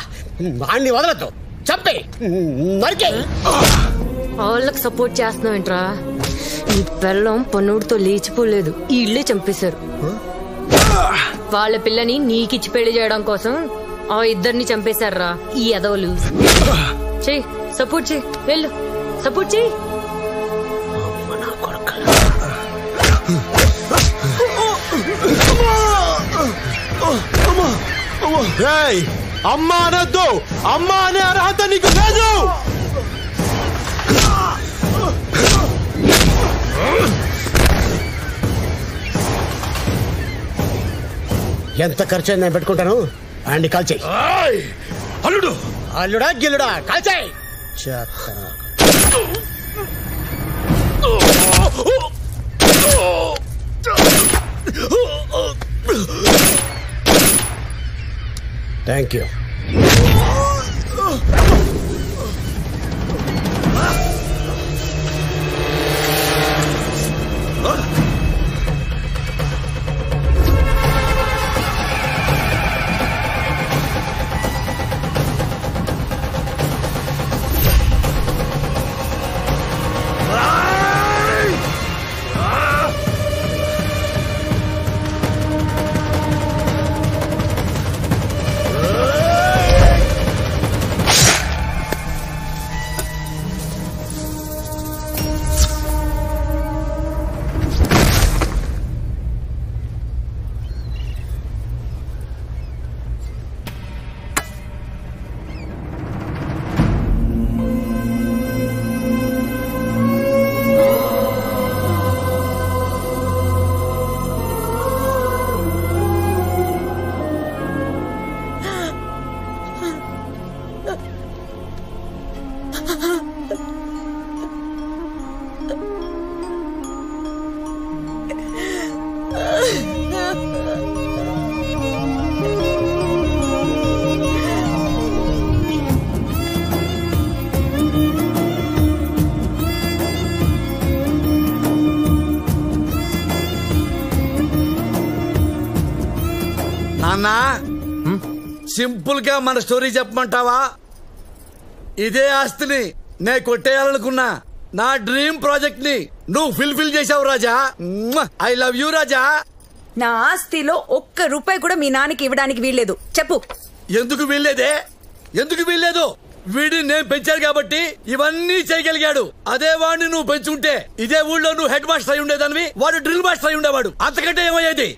వాణ్ణి వదలద్దు, చంపే నరికే. వాళ్ళకి సపోర్ట్ చేస్తున్నావేంట్రా? ఈ పిల్లం పన్నుడితో లేచిపోలేదు, ఈ ఇల్లే చంపేశారు. వాళ్ళ పిల్లని నీకిచ్చి పెళ్లి చేయడం కోసం ఆ ఇద్దరిని చంపేశారా ఈ ఎదవలు. చెయ్యి, సపోర్ట్ చెయ్యి, వెళ్ళు సపోర్ట్ చెయ్యి. అమ్మా అనొద్దు, అమ్మా అనే అర్హత నీకు లేదు. ఎంత ఖర్చు అయింది నేను పెట్టుకుంటాను. అండి కాల్చేయి. అల్లుడు అల్లుడా గిల్లుడా కాల్చేయి. Thank you. నాన్న సింపుల్ గా మన స్టోరీ చెప్పమంటావా? ఇదే ఆస్తిని నే కొట్టేయాలనుకున్నా నా డ్రీమ్ ప్రాజెక్ట్ ని నువ్వు ఫుల్ఫిల్ చేసావు రాజా. ఐ లవ్ యూ రాజా. నా ఆస్తిలో ఒక్క రూపాయి కూడా మీ నాన్నకి ఇవ్వడానికి వీల్లేదు. చెప్పు. ఎందుకు వీల్లేదే? ఎందుకు వీల్లేదు? వీడిని నేను పెంచాను కాబట్టి ఇవన్నీ చేయగలిగాడు. అదే వాడిని నువ్వు పెంచుంటే ఇదే ఊళ్ళో నువ్వు హెడ్ మాస్టర్ అయి ఉండేదానివి, వాడు డ్రిల్ మాస్టర్ అయి ఉండేవాడు. అంతకంటే ఏమయ్యేది?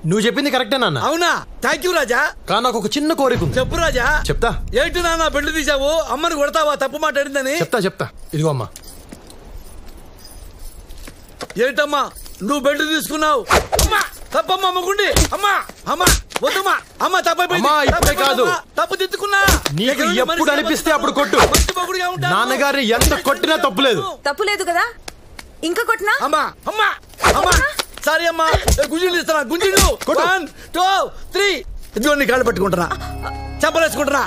నువ్వు చెప్పింది కరెక్టే నాన్న. అవునా? థ్యాంక్ యూ రాజా. కానీ నాకు ఒక చిన్న కోరిక ఉంది. చెప్పు రాజా. చెప్తా. ఏంటి నాన్న పెళ్లి తీసావు? అమ్మని కొడతావా తప్పు మాట్లాడిందని? చెప్తా. ఇదిగో అమ్మా. ఏంటమ్మా నువ్వు బెల్ట్ తీసుకున్నావు? తప్పమ్మా మగుండి. అమ్మా అమ్మా వద్దమ్మా. అమ్మ తప్పైపోయింది కాదు, తప్పు తిట్టుకున్నా. నీకు ఎప్పుడు అనిపిస్తే అప్పుడు కొట్టు. నాన్నగారిని ఎంత కొట్టినా తప్పులేదు. తప్పులేదు కదా? ఇంకా కొట్టినా? అమ్మా అమ్మా అమ్మా సారీ అమ్మా గుంజిండు ఇస్తున్నా గుంజిండు 1 2 3 ఇదిగో నీ కాళ్ళు పట్టుకుంటున్నా చెప్పలేసుకుంటున్నా